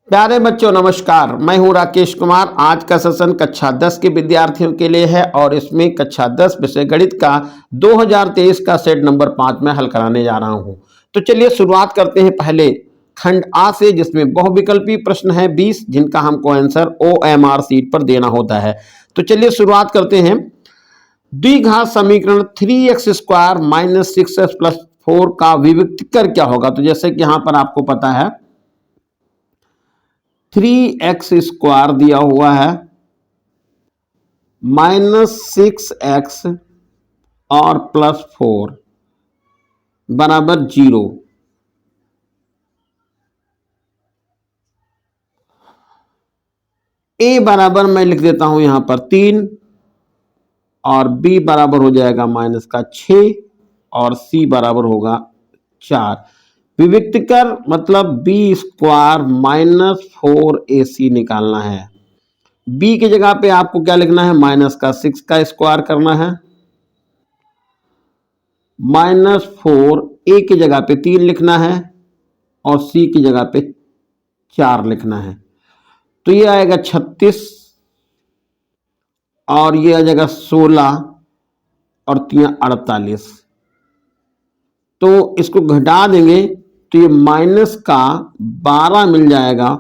प्यारे बच्चों नमस्कार, मैं हूं राकेश कुमार। आज का सेशन कक्षा 10 के विद्यार्थियों के लिए है और इसमें कक्षा 10 विषय गणित का 2023 का सेट नंबर 5 में हल कराने जा रहा हूं। तो चलिए शुरुआत करते हैं पहले खंड आ से, जिसमें बहुविकल्पी प्रश्न है 20, जिनका हमको आंसर OMR सीट पर देना होता है। तो चलिए शुरुआत करते हैं। द्विघात समीकरण 3x² - 6x + 4 का विविक्तीकर क्या होगा। तो जैसे कि यहां पर आपको पता है 3x² दिया हुआ है -6x और +4 बराबर 0। a बराबर मैं लिख देता हूं यहां पर 3 और b बराबर हो जाएगा -6 और c बराबर होगा 4। विविक्तीकर मतलब b² -4ac निकालना है। b की जगह पे आपको क्या लिखना है, -6 का स्क्वायर करना है, -4 a की जगह पे 3 लिखना है और c की जगह पे 4 लिखना है। तो ये आएगा 36 और ये आ जाएगा 16 और 3 48। तो इसको घटा देंगे तो ये -12 मिल जाएगा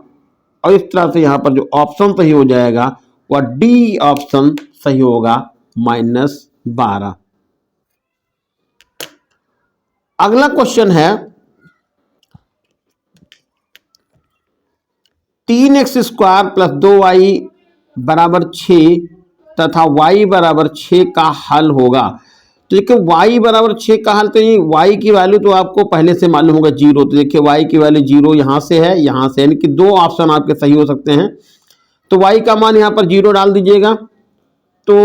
और इस तरह से यहां पर जो ऑप्शन सही हो जाएगा वह डी ऑप्शन सही होगा, -12। अगला क्वेश्चन है 3x² + 2y = 6 तथा y = 6 का हल होगा। तो देखिए y = 6 का हल, तो y की वैल्यू तो आपको पहले से मालूम होगा 0। तो देखिए y की वैल्यू 0 यहां से है, यहां से, यानी कि दो ऑप्शन आपके सही हो सकते हैं। तो y का मान यहां पर 0 डाल दीजिएगा तो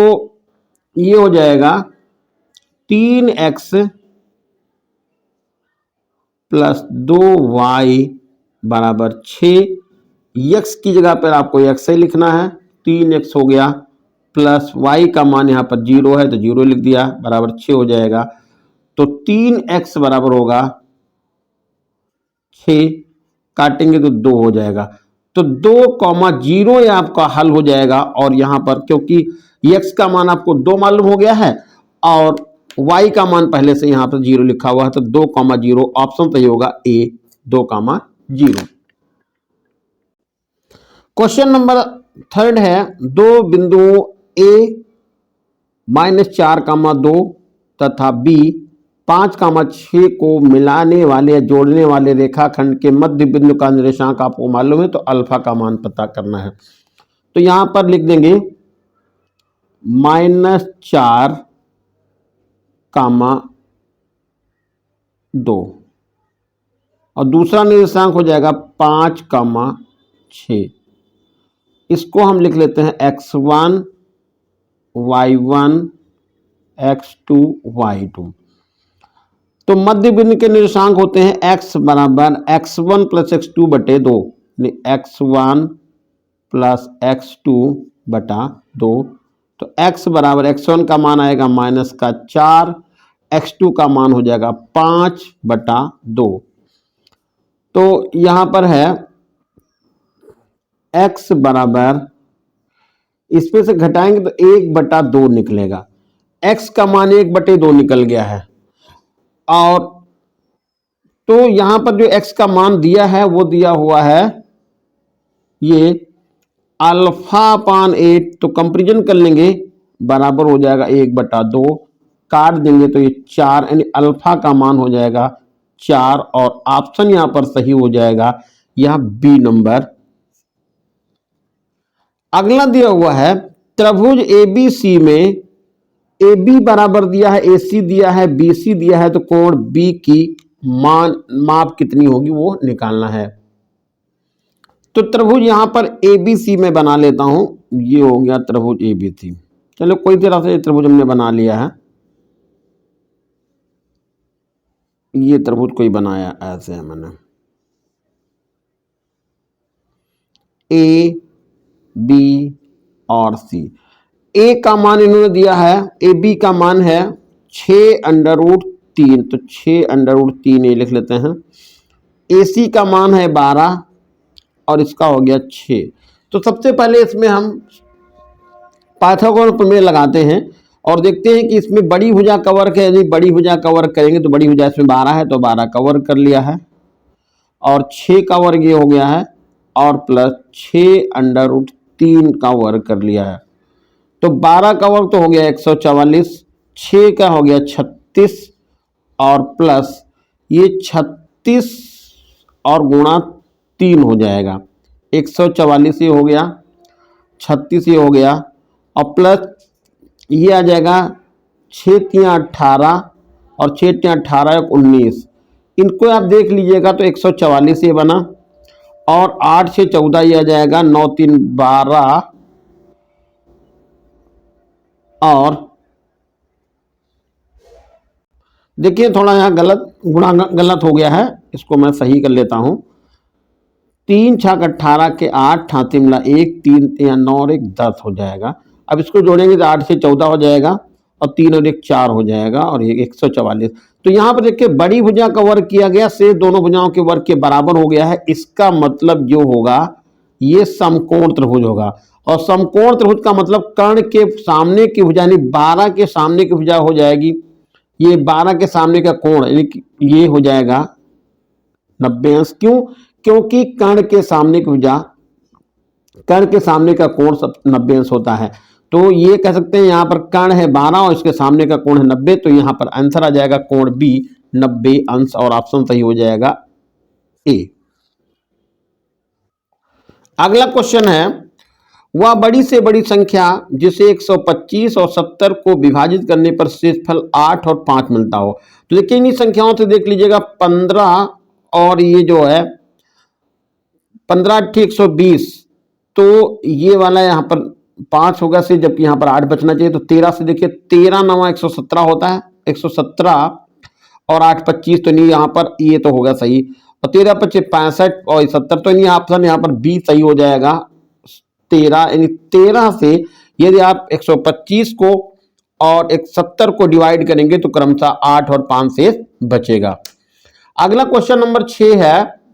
ये हो जाएगा 3x + 2y = 6। x की जगह पर आपको x ही लिखना है, 3x हो गया प्लस y का मान यहाँ पर 0 है तो 0 लिख दिया, बराबर 6 हो जाएगा। तो 3x बराबर होगा 6, काटेंगे तो 2 हो जाएगा। तो 2,0 ये आपका हल हो जाएगा। और यहाँ पर क्योंकि x का मान आपको 2 मालूम हो गया है और y का मान पहले से यहाँ पर 0 लिखा हुआ है, तो 2,0 ऑप्शन सही होगा A, 2,0। क्वेश्चन नंबर 3 है, दो बिंदुओं A -4,2 तथा B 5,6 को मिलाने वाले या जोड़ने वाले रेखाखंड के मध्य बिंदु का निर्देशांक आपको मालूम है, तो अल्फा का मान पता करना है। तो यहां पर लिख देंगे -4,2 और दूसरा निर्देशांक हो जाएगा 5,6। इसको हम लिख लेते हैं x1 y1 x2 y2। तो मध्य बिंदु के निर्देशांक होते हैं x बराबर x1 + x2 बटे 2, x1 + x2 बटा 2। तो x बराबर x1 का मान आएगा -4, x2 का मान हो जाएगा 5/2। तो यहां पर है x बराबर, इसमें से घटाएंगे तो 1/2 निकलेगा। x का मान 1/2 निकल गया है। और तो यहां पर जो x का मान दिया है वो दिया हुआ है ये α/8। तो कंपेरिजन कर लेंगे, बराबर हो जाएगा 1/2, काट देंगे तो ये 4, यानी अल्फा का मान हो जाएगा 4 और ऑप्शन यहां पर सही हो जाएगा यह बी नंबर। अगला दिया हुआ है त्रिभुज ABC में AB बराबर दिया है, AC दिया है, BC दिया है, तो कोण B की माप कितनी होगी वो निकालना है। तो त्रिभुज यहां पर ABC में बना लेता हूं, ये हो गया त्रिभुज ABC। चलो कोई तरह से त्रिभुज हमने बना लिया है, ये त्रिभुज कोई बनाया ऐसे है मैंने, A B और C। A का मान इन्होंने दिया है, AB का मान है 6√3, तो 6√3 ये लिख लेते हैं। AC का मान है 12 और इसका हो गया 6। तो सबसे पहले इसमें हम पाइथागोरस प्रमेय लगाते हैं और देखते हैं कि इसमें बड़ी भुजा कवर के, यदि बड़ी भुजा कवर करेंगे तो बड़ी भुजा इसमें 12 है तो 12 कवर कर लिया है, और 6 का वर्ग ये हो गया है, और प्लस 6√3 का वर्ग कर लिया है। तो 12 का वर्ग तो हो गया 144, 6 का हो गया 36, और प्लस ये 36 और गुणा 3 हो जाएगा, 144 ये हो गया, 36 ये हो गया, और प्लस ये आ जाएगा 6 3 18 और 6 3 18 19। इनको आप देख लीजिएगा तो 144 ये बना, और 8 6 14 ये आ जाएगा, 9 3 12, और देखिए थोड़ा यहाँ गुणा गलत हो गया है, इसको मैं सही कर लेता हूँ। 3 6 18 के 8, 8 3 1, 3 3 9 और 1 10 हो जाएगा। अब इसको जोड़ेंगे तो 8 से 14 हो जाएगा, और 3 और 1 4 हो जाएगा, और ये 144। तो यहाँ पर देखिए बड़ी भुजा का वर्ग किया गया से दोनों भुजाओं के वर्ग के बराबर हो गया है। इसका मतलब जो होगा ये समकोण त्रिभुज होगा, और समकोण त्रिभुज का मतलब कर्ण के सामने की भुजा यानी 12 के सामने की भुजा हो जाएगी, ये 12 के सामने का कोण ये हो जाएगा 90 अंश। क्यों? क्योंकि कर्ण के सामने की भुजा, कर्ण के सामने का कोण 90 अंश होता है। तो ये कह सकते हैं यहाँ पर कर्ण है 12 और इसके सामने का कोण है 90, तो यहाँ पर आंसर आ जाएगा कोण बी 90 अंश, और ऑप्शन सही हो जाएगा ए। अगला क्वेश्चन है, वह बड़ी से बड़ी संख्या जिसे 125 और 70 को विभाजित करने पर शेषफल 8 और 5 मिलता हो। तो देखिए इन संख्याओं से देख लीजिएगा 15 और ये जो है 15 8 120, तो ये वाला यहाँ पर 5 होगा से, जबकि यहाँ पर 8 बचना चाहिए। तो 13 से देखिए 13 9 117 होता है, 117 और 8 25, तो नहीं यहाँ पर ये तो होगा सही, और 13 25 65 और 70, तो नहीं ऑप्शन यहाँ पर बी सही हो जाएगा 13। यानी 13 से यदि आप 125 को और 70 को डिवाइड करेंगे तो क्रमशः 8 और 5 से बचेगा। अगला क्वेश्चन नंबर 6 है,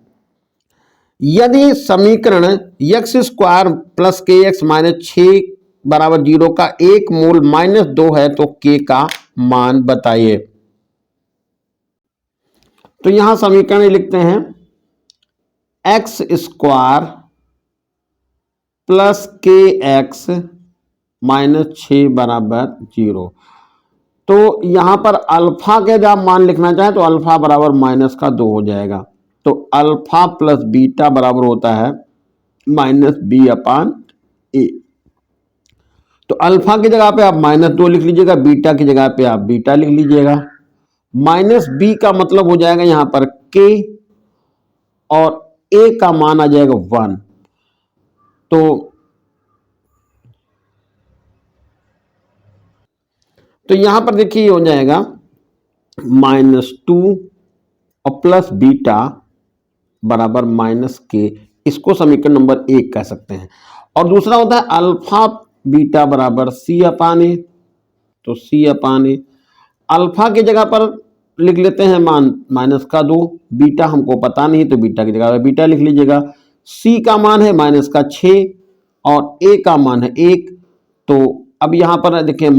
यदि समीकरण x स्क्वायर प्लस के एक्स माइनस 6 बराबर 0 का एक मूल -2 है तो k का मान बताइए। तो यहां समीकरण लिखते हैं x स्क्वायर प्लस के एक्स माइनस 6 बराबर 0। तो यहां पर अल्फा के जब आप मान लिखना चाहें तो अल्फा बराबर -2 हो जाएगा। तो अल्फा प्लस बीटा बराबर होता है -b/a। तो अल्फा की जगह पे आप -2 लिख लीजिएगा, बीटा की जगह पे आप बीटा लिख लीजिएगा। -b का मतलब हो जाएगा यहां पर k, और a का मान आ जाएगा 1। तो यहां पर देखिए हो जाएगा -2 और प्लस बीटा बराबर -k। इसको समीकरण नंबर 1 कह सकते हैं। और दूसरा होता है अल्फा बीटा बराबर c/a। तो c/a अल्फा की जगह पर लिख लेते हैं मान -2, बीटा हमको पता नहीं तो बीटा की जगह बीटा लिख लीजिएगा। c का मान है -6 और a का मान है 1। तो अब यहां पर देखिए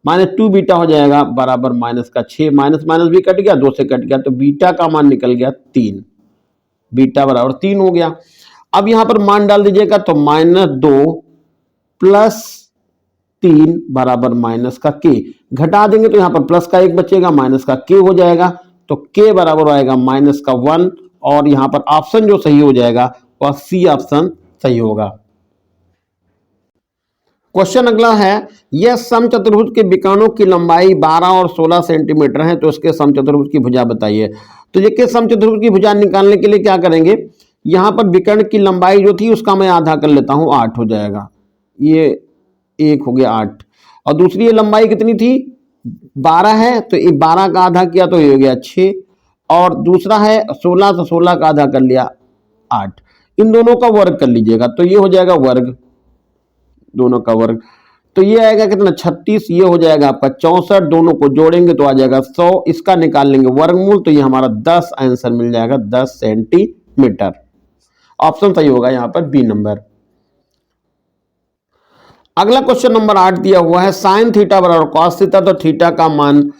-2 बीटा हो जाएगा बराबर -6, माइनस माइनस भी कट गया, 2 से कट गया, तो बीटा का मान निकल गया 3, बीटा बराबर 3 हो गया। अब यहां पर मान डाल दीजिएगा तो -2 प्लस 3 बराबर -k, घटा देंगे तो यहां पर प्लस का 1 बचेगा, माइनस का k हो जाएगा, तो k बराबर आएगा -1, और यहां पर ऑप्शन जो सही हो जाएगा वह सी ऑप्शन सही होगा। क्वेश्चन अगला है, यह समचतुर्भुज के विकर्णों की लंबाई 12 और 16 सेंटीमीटर है तो इसके समचतुर्भुज की भुजा बताइए। तो देखिए समचतुर्भुज की भुजा निकालने के लिए क्या करेंगे, यहां पर विकर्ण की लंबाई जो थी उसका मैं आधा कर लेता हूं, 8 हो जाएगा, ये 1 हो गया 8, और दूसरी ये लंबाई कितनी थी 12 है, तो ये 12 का आधा किया तो ये हो गया 6, और दूसरा है 16, तो 16 का आधा कर लिया 8। इन दोनों का वर्ग कर लीजिएगा तो ये हो जाएगा वर्ग, दोनों का वर्ग, तो ये आएगा कितना 36, ये हो जाएगा आपका 64, दोनों को जोड़ेंगे तो आ जाएगा 100, इसका निकाल लेंगे वर्गमूल तो ये हमारा 10 आंसर मिल जाएगा, 10 सेंटीमीटर। मीटर। ऑप्शन सही होगा यहाँ पर बी नंबर। अगला क्वेश्चन नंबर 8 दिया हुआ है साइन थीटा बराबर कॉस थीटा, तो थीटा का मान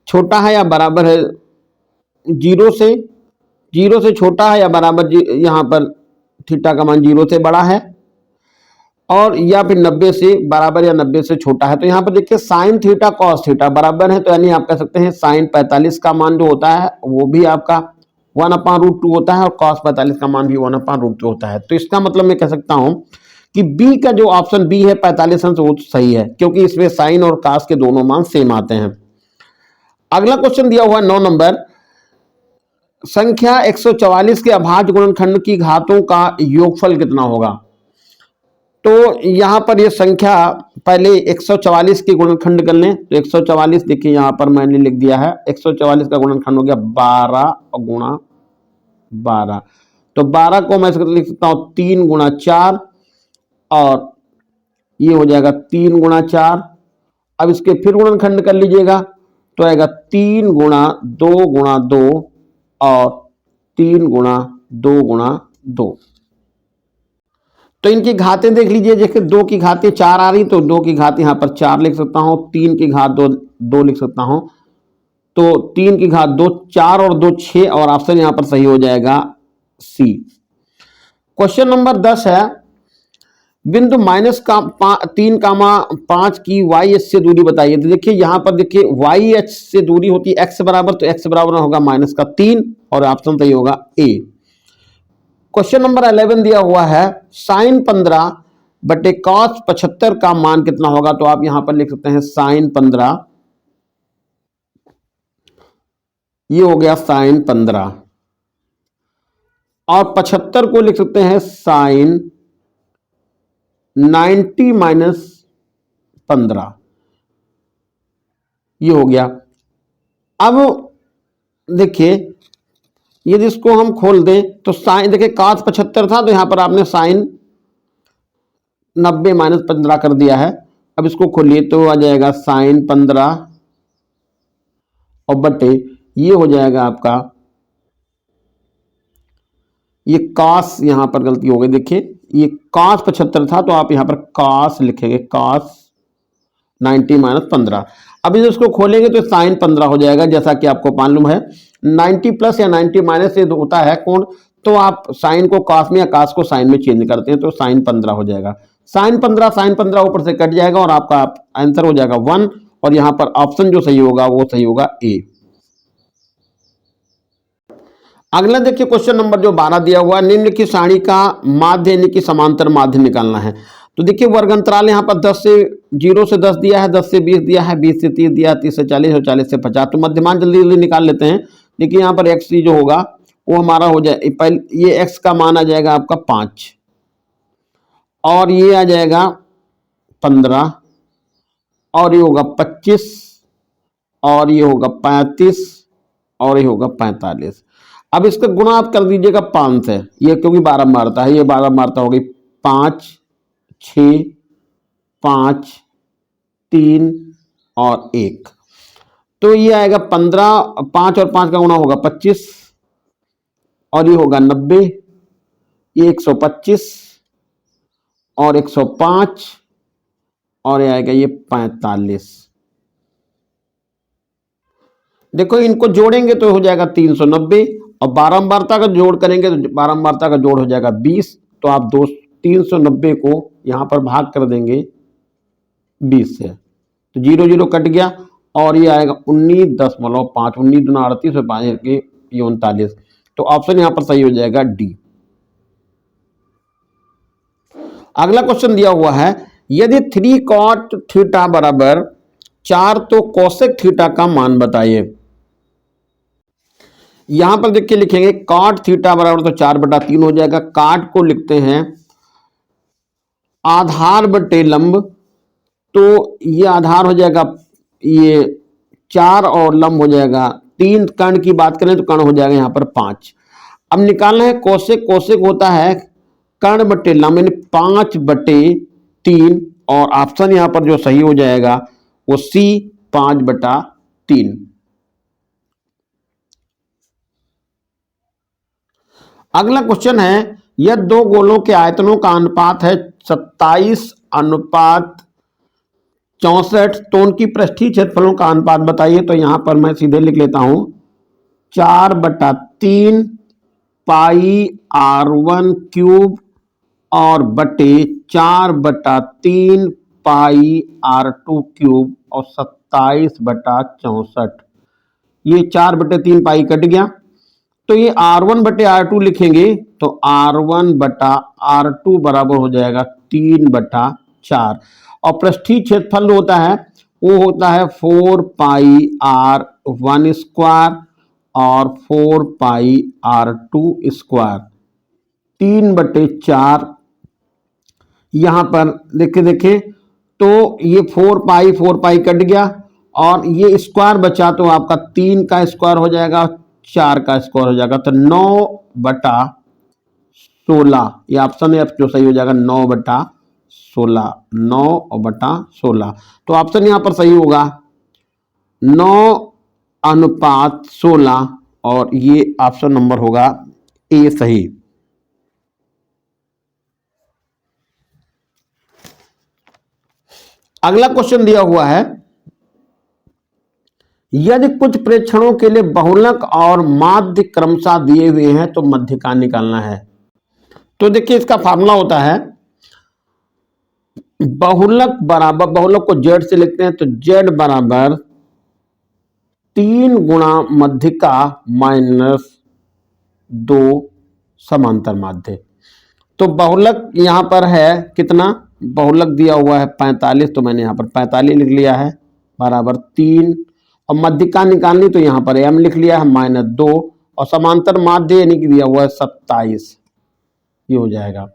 छोटा है या बराबर है जीरो से, जीरो से छोटा है या बराबर, यहाँ पर थीटा का मान जीरो से बड़ा है, और या फिर 90 से बराबर या 90 से छोटा है। तो यहाँ पर देखिए साइन थीटा कॉस थीटा बराबर है, तो यानी आप कह सकते हैं साइन 45 का मान जो होता है वो भी आपका 1/√2 होता है और कॉस 45 का मान भी 1/√2 होता है। तो इसका मतलब मैं कह सकता हूं कि बी का जो ऑप्शन बी है 45 अंश वो सही है, क्योंकि इसमें साइन और कॉस के दोनों मान सेम आते हैं। अगला क्वेश्चन दिया हुआ है 9 नंबर, संख्या 144 के अभाज्य गुणनखंड की घातों का योगफल कितना होगा। तो यहां पर ये संख्या पहले 144 के गुणनखंड कर लें, तो 144 देखिए यहां पर मैंने लिख दिया है, 144 का गुणनखंड हो गया 12 गुणा 12, तो 12 को मैं लिख सकता हूं 3 गुणा 4, और ये हो जाएगा 3 गुणा 4। अब इसके फिर गुणनखंड कर लीजिएगा, तो आएगा 3 गुणा 2 गुणा 2 और 3 गुणा 2 गुणा 2। तो इनकी घातें देख लीजिए, जैसे 2 की घातें 4 आ रही, तो 2 की घात यहाँ पर 4 लिख सकता हूँ, 3 की घात 2 लिख सकता हूँ, तो 3 की घात 2, 4 और 2 6, और ऑप्शन यहाँ पर सही हो जाएगा सी। क्वेश्चन नंबर 10 है, बिंदु -3,5 की वाई एच से दूरी बताइए। तो देखिए यहाँ पर देखिए वाई एच से दूरी होती है x बराबर, तो x बराबर होगा -3, और ऑप्शन सही होगा ए। क्वेश्चन नंबर 11 दिया हुआ है साइन 15 बटे कॉस 75 का मान कितना होगा। तो आप यहां पर लिख सकते हैं साइन 15, ये हो गया साइन 15, और 75 को लिख सकते हैं साइन 90 माइनस 15, ये हो गया। अब देखिए यदि इसको हम खोल दें तो साइन देखिए cos 75 था, तो यहां पर आपने साइन 90 माइनस 15 कर दिया है। अब इसको खोलिए तो आ जाएगा साइन 15 और बटे ये हो जाएगा आपका, ये cos, यहां पर गलती हो गई, देखिए ये cos 75 था, तो आप यहां पर cos लिखेंगे, cos 90 माइनस 15। अब इसको खोलेंगे तो साइन 15 हो जाएगा, जैसा कि आपको मालूम है 90 प्लस या 90 माइनस से होता है कोण, तो आप साइन को cos में या cos को साइन में चेंज करते हैं, तो साइन 15 हो जाएगा। साइन 15 ऊपर से कट जाएगा और आपका आंसर हो जाएगा 1, और यहां पर ऑप्शन जो सही होगा वो सही होगा ए। अगला देखिए क्वेश्चन नंबर जो 12 दिया हुआ है, निम्नलिखित सारणी का माध्य यानी कि समांतर माध्य निकालना है। तो देखिए वर्ग अंतराल यहाँ पर 0 से 10 दिया है, 10 से 20 दिया है, 20 से 30 दिया है, 30 से 40 और 40 से 50। तो मध्यमान जल्दी जल्दी निकाल लेते हैं। देखिए यहाँ पर एक्स जो होगा वो हमारा हो जाए, पहले ये एक्स का मान आ जाएगा आपका 5, और ये आ जाएगा 15, और ये होगा 25, और ये होगा 35, और ये होगा 45। अब इसका गुणा आप कर दीजिएगा 5 से, ये क्योंकि बारंबारता है, ये बारंबारता होगी 5, 6, 5, 3 और 1, तो ये आएगा 15, 5 और 5 का गुणा होगा 25, और ये होगा 90, ये 125 और 105, और ये आएगा ये 45। देखो इनको जोड़ेंगे तो हो जाएगा 390, और बारंबारता का जोड़ करेंगे तो बारंबारता का जोड़ हो जाएगा 20, तो आप 390 को यहां पर भाग कर देंगे 20 से, तो 0 0 कट गया, और ये आएगा 19.5, 19 दूना 38 और 5 के 39। तो ऑप्शन यहां पर सही हो जाएगा डी। अगला क्वेश्चन दिया हुआ है, यदि 3 cot थीटा बराबर 4 तो कोसेक थीटा का मान बताइए। यहां पर देखिए लिखेंगे cot थीटा बराबर तो 4/3 हो जाएगा। काट को लिखते हैं आधार बटे लंब, तो ये आधार हो जाएगा ये 4 और लंब हो जाएगा 3। कर्ण की बात करें तो कर्ण हो जाएगा यहाँ पर 5। अब निकालना है कोसेक, कोसेक होता है कर्ण बटे लंब यानी 5/3, और ऑप्शन यहाँ पर जो सही हो जाएगा वो सी 5/3। अगला क्वेश्चन है, यह दो गोलों के आयतनों का अनुपात है 27:64, तो उनकी पृष्ठीय क्षेत्रफलों का अनुपात बताइए। तो यहां पर मैं सीधे लिख लेता हूं 4/3 पाई r1 क्यूब और बटे 4/3 पाई r2 क्यूब और 27/64। ये 4/3 पाई कट गया, तो ये r1/r2 लिखेंगे तो r1/r2 बराबर हो जाएगा 3/4। और पृष्ठीय क्षेत्रफल होता है, वो होता है 4 पाई r1 स्क्वायर और 4 पाई r2 स्क्वायर, 3/4। यहां पर देखे तो ये 4 पाई कट गया और ये स्क्वायर बचा, तो आपका 3 का स्क्वायर हो जाएगा, 4 का स्क्वायर हो जाएगा, तो 9/16। ये ऑप्शन है जो सही हो जाएगा 9/16, 9/16। तो ऑप्शन यहां पर सही होगा 9:16 और ये ऑप्शन नंबर होगा ए सही। अगला क्वेश्चन दिया हुआ है, यदि कुछ प्रेक्षणों के लिए बहुलक और माध्य क्रमशः दिए हुए हैं तो मध्यिका निकालना है। तो देखिए इसका फार्मूला होता है बहुलक बराबर, बहुलक को z से लिखते हैं तो z बराबर 3 गुणा मध्यिका माइनस 2 समांतर माध्य। तो बहुलक यहां पर है कितना, बहुलक दिया हुआ है 45, तो मैंने यहां पर 45 लिख लिया है बराबर 3, और मध्यिका निकालनी तो यहां पर m लिख लिया है -2, और समांतर माध्य यानी कि दिया हुआ है 27, ये हो जाएगा।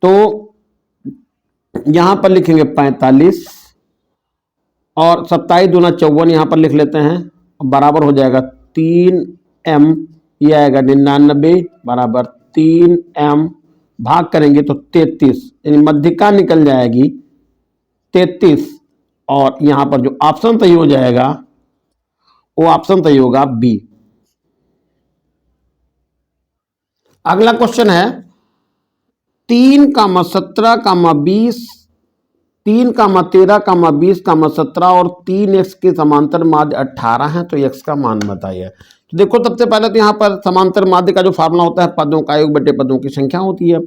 तो यहां पर लिखेंगे 45 और 27 दूना 54 यहां पर लिख लेते हैं, बराबर हो जाएगा 3m, ये आएगा 99 बराबर 3m, भाग करेंगे तो 33, यानी मध्यिका निकल जाएगी 33, और यहां पर जो ऑप्शन सही हो जाएगा वो ऑप्शन सही होगा बी। अगला क्वेश्चन है 3,17,20, 3,13,20,17 और 3x के समांतर माध्य 18 है, तो x का मान बताइए। तो देखो सबसे पहले तो यहाँ पर समांतर माध्य का जो फार्मूला होता है पदों का योग बटे पदों की संख्या होती है।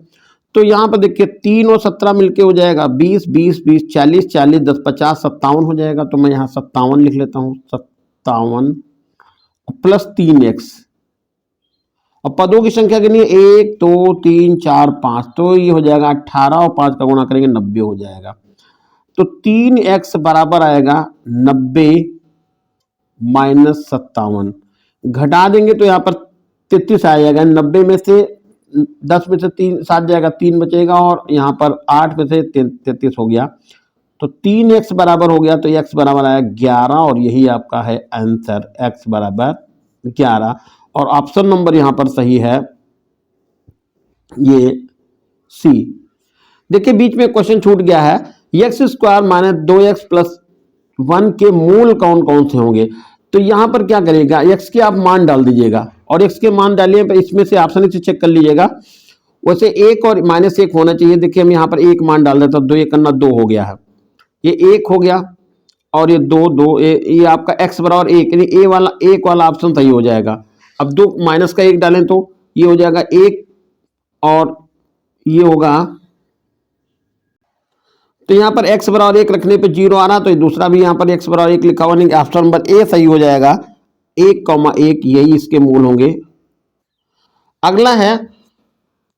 तो यहाँ पर देखिए 3 और 17 मिलके हो जाएगा 20, 20, 20, 40, 40, 10, 50, 57 हो जाएगा। तो मैं यहाँ 57 लिख लेता हूँ, 57 प्लस 3x, और पदों की संख्या कितनी है 1, 2, 3, 4, 5, तो ये हो जाएगा 18 और 5 का गुणा करेंगे 90 हो जाएगा। तो 3x बराबर आएगा 90 माइनस 57, घटा देंगे तो यहाँ पर 33 आ जाएगा। 90 में से 10 में से 3 7 जाएगा, 3 बचेगा, और यहाँ पर 8 में से 33 हो गया, तो 3x बराबर हो गया, तो x बराबर आया 11, और यही आपका है आंसर, x बराबर 11, और ऑप्शन नंबर यहाँ पर सही है ये सी। देखिए बीच में क्वेश्चन छूट गया है, x square minus 2x plus 1 के मूल कौन कौन से होंगे। तो यहां पर क्या करेगा, x के आप मान डाल दीजिएगा, और x के मान डालिए पर इसमें से ऑप्शन से चेक कर लीजिएगा, वैसे 1 और -1 होना चाहिए। देखिए हम यहाँ पर 1 मान डाल देते, तो 2 1 करना 2 हो गया है, ये 1 हो गया, और ये 2 2, ये आपका x बराबर 1, यानी ए वाला 1 वाला ऑप्शन सही हो जाएगा। अब 2 माइनस का 1 डालें तो ये हो जाएगा 1, और ये होगा, तो यहाँ पर x बराबर 1 रखने पे 0 आ रहा, तो दूसरा भी यहाँ पर x बराबर 1 लिखा हुआ नहीं, ऑप्शन नंबर ए सही हो जाएगा, 1,1 यही इसके मूल होंगे। अगला है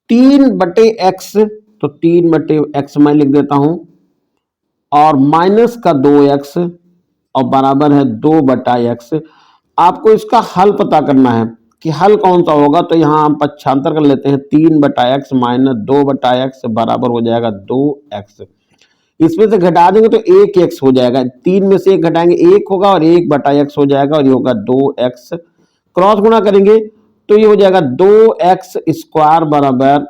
3/x, तो 3/x मैं लिख देता हूं, और माइनस का 2x और बराबर है 2/x। आपको इसका हल पता करना है कि हल कौन सा होगा, तो यहाँ हम पक्षांतर कर लेते हैं, 3/x माइनस 2/x बराबर हो जाएगा 2x। इसमें से घटा देंगे तो 1x हो जाएगा, 3 में से 1 घटाएंगे 1 होगा, और 1/x हो जाएगा, और ये होगा 2x, क्रॉस गुणा करेंगे तो ये हो जाएगा 2x स्क्वायर बराबर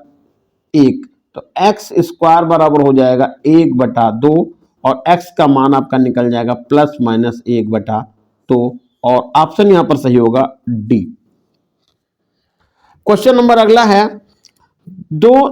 1, तो x स्क्वायर बराबर हो जाएगा 1/2, और x का मान आपका निकल जाएगा प्लस माइनस 1/2, और ऑप्शन यहां पर सही होगा डी। क्वेश्चन नंबर अगला है,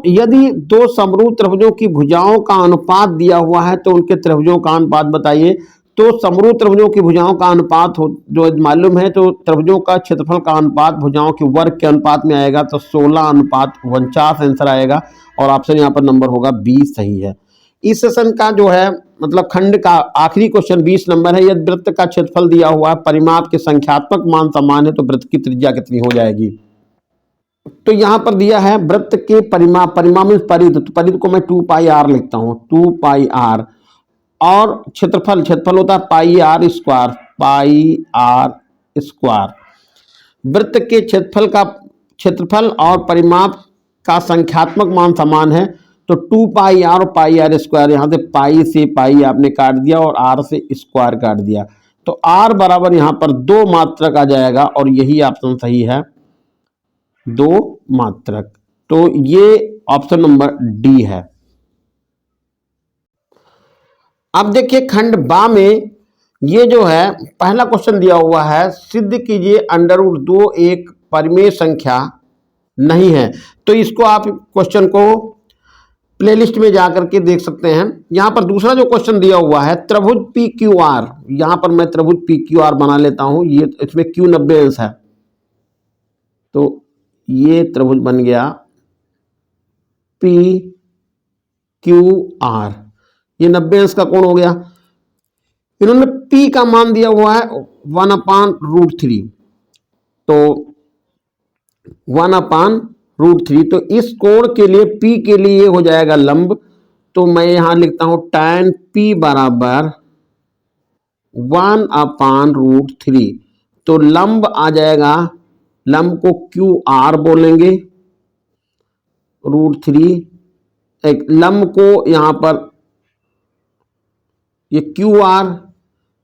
यदि दो समरूप त्रिभुजों की भुजाओं का अनुपात दिया हुआ है तो उनके त्रिभुजों का अनुपात बताइए। तो समरूप त्रिभुजों की भुजाओं का अनुपात जो मालूम है, तो त्रिभुजों का क्षेत्रफल का अनुपात भुजाओं के वर्ग के अनुपात में आएगा, तो 16:49 आंसर आएगा और ऑप्शन यहाँ पर नंबर होगा 20 सही है। इस सेशन का जो है मतलब खंड का आखिरी क्वेश्चन 20 नंबर है। यदि वृत्त का क्षेत्रफल दिया हुआ है, परिमाप के संख्यात्मक मान समान है, तो वृत्त की त्रिज्या कितनी हो जाएगी। तो यहां पर दिया है वृत्त के परिमाप में परिध, तो परिध को मैं 2πr लिखता हूं, 2πr, और क्षेत्रफल होता है πr²। वृत्त के क्षेत्रफल और परिमाप का संख्यात्मक मान समान है, तो 2πr और πr², यहां से पाई से पाई आपने काट दिया और r से स्क्वायर काट दिया, तो r बराबर यहां पर 2 मात्रक आ जाएगा और यही ऑप्शन सही है, 2 मात्रक। तो ये ऑप्शन नंबर डी है। अब देखिए खंड बा में ये जो है पहला क्वेश्चन दिया हुआ है, सिद्ध कीजिए √2 एक परिमेय संख्या नहीं है। तो इसको आप क्वेश्चन को प्लेलिस्ट में जाकर के देख सकते हैं। यहां पर दूसरा जो क्वेश्चन दिया हुआ है, त्रिभुज PQR, यहां पर मैं त्रिभुज PQR बना लेता हूं, ये इसमें Q 90 अंश है, तो ये त्रिभुज बन गया PQR, ये 90 अंश का कोण हो गया। इन्होंने P का मान दिया हुआ है 1/√3, तो 1/√3, तो इस कोण के लिए P के लिए ये हो जाएगा लंब, तो मैं यहां लिखता हूं tan P बराबर 1/√3, तो लंब आ जाएगा, लंब को QR बोलेंगे, √3, एक लंब को यहां पर ये QR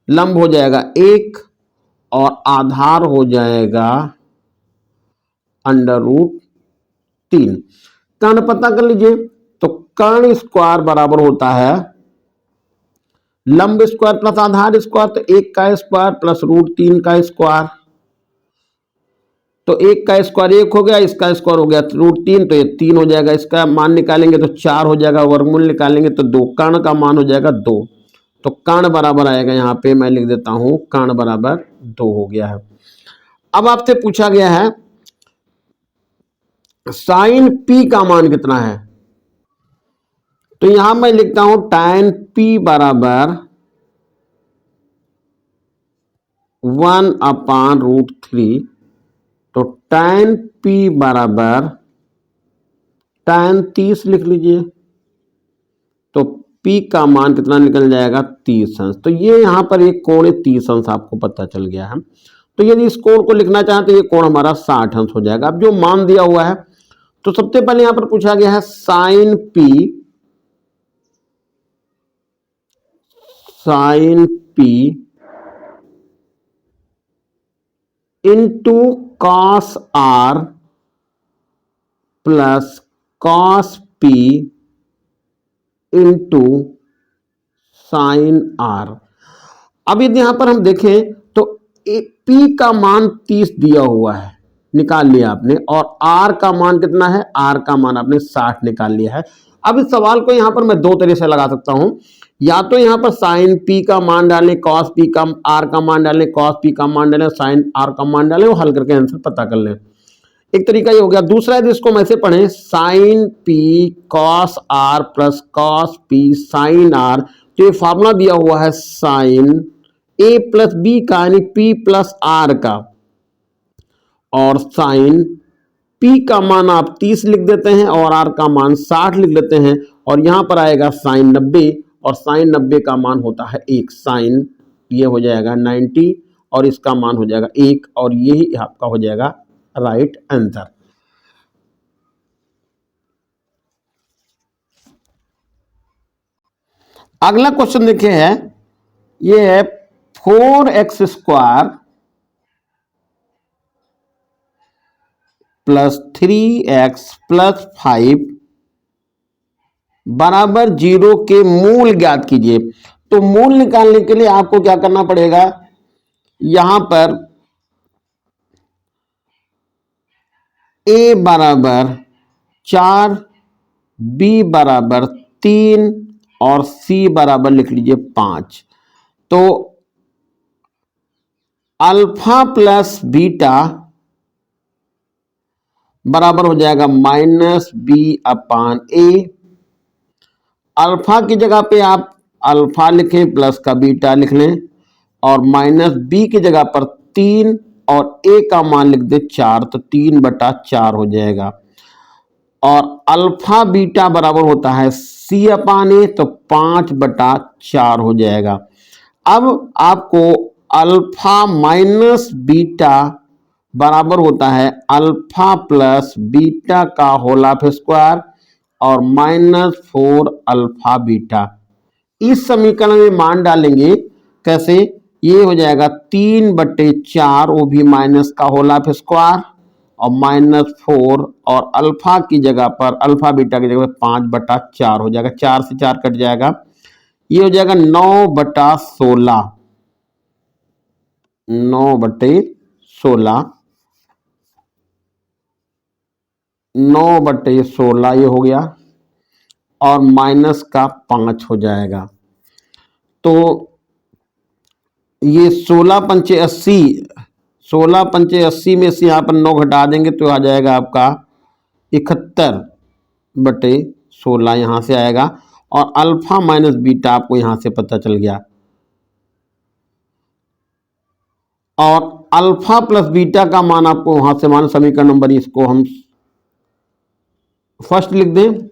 लंब हो जाएगा 1 और आधार हो जाएगा √3। कर्ण पता कर लीजिए, तो कर्ण स्क्वायर बराबर होता है लंब स्क्वायर प्लस आधार स्क्वायर, तो 1 का स्क्वायर प्लस √3 का स्क्वायर, तो 1 का स्क्वायर 1 हो गया, इसका स्क्वायर हो गया √3, तो ये 3 हो जाएगा, इसका मान निकालेंगे तो 4 हो जाएगा, वर्गमूल निकालेंगे तो 2, कर्ण का मान हो जाएगा 2, तो कर्ण बराबर आएगा, यहाँ पे मैं लिख देता हूं कर्ण बराबर 2 हो गया है। अब आपसे पूछा गया है साइन P का मान कितना है, तो यहां मैं लिखता हूं tan P बराबर 1/√3, तो tan P बराबर tan 30 लिख लीजिए, तो P का मान कितना निकल जाएगा 30 अंश। तो ये यहां पर एक कोण 30 अंश आपको पता चल गया है। तो यदि इस कोण को लिखना चाहें तो ये कोण हमारा 60 अंश हो जाएगा। अब जो मान दिया हुआ है, तो सबसे पहले यहां पर पूछा गया है sine P into cos R plus cos P into sine R। अब यदि यहां पर हम देखें तो P का मान 30 दिया हुआ है, निकाल लिया आपने, और R का मान कितना है, R का मान आपने 60 निकाल लिया है। अब इस सवाल को यहां पर मैं दो तरह से लगा सकता हूं, या तो यहां पर साइन P का मान डालें, cos P का R का मान डालें, cos P का मान डालें, साइन R का मान डालें, और हल करके आंसर पता कर लें। एक तरीका ये हो गया। दूसरा यदि इसको हम ऐसे पढ़ें, sine P cos R plus cos P sine R, तो ये फॉर्मूला दिया हुआ है साइन A प्लस B का, यानी P प्लस R का, और साइन P का मान आप 30 लिख देते हैं और R का मान 60 लिख लेते हैं, और यहां पर आएगा साइन 90, और साइन 90 का मान होता है 1, साइन ये हो जाएगा 90 और इसका मान हो जाएगा 1, और यही आपका हो जाएगा राइट आंसर। अगला क्वेश्चन देखे है, ये है 4x² प्लस 3x प्लस 5 बराबर 0 के मूल ज्ञात कीजिए। तो मूल निकालने के लिए आपको क्या करना पड़ेगा, यहां पर ए बराबर 4, बी बराबर 3 और सी बराबर लिख लीजिए 5। तो अल्फा प्लस बीटा बराबर हो जाएगा -b/a। अल्फा की जगह पे आप अल्फा लिखें, प्लस का बीटा लिख लें, और -b की जगह पर 3 और a का मान लिख दे 4, तो 3/4 हो जाएगा। और अल्फा बीटा बराबर होता है c/a, तो 5/4 हो जाएगा। अब आपको अल्फा माइनस बीटा बराबर होता है अल्फा प्लस बीटा का होल ऑफ स्क्वायर और -4 अल्फा बीटा। इस समीकरण में मान डालेंगे, कैसे? ये हो जाएगा 3/4, वो भी माइनस का होल ऑफ स्क्वायर और -4, और अल्फा की जगह पर, अल्फा बीटा की जगह पर 5/4 हो जाएगा। 4 से 4 कट जाएगा, ये हो जाएगा 9/16। 9/16, 9/16 ये हो गया, और माइनस का 5 हो जाएगा। तो ये 16×5 = 80। 16×5 में से यहाँ पर 9 घटा देंगे तो आ जाएगा आपका 71/16 यहाँ से आएगा। और अल्फा माइनस बीटा आपको यहाँ से पता चल गया। और अल्फा प्लस बीटा का मान आपको वहां से मान, समीकरण नंबर, इसको हम फर्स्ट लिख दें,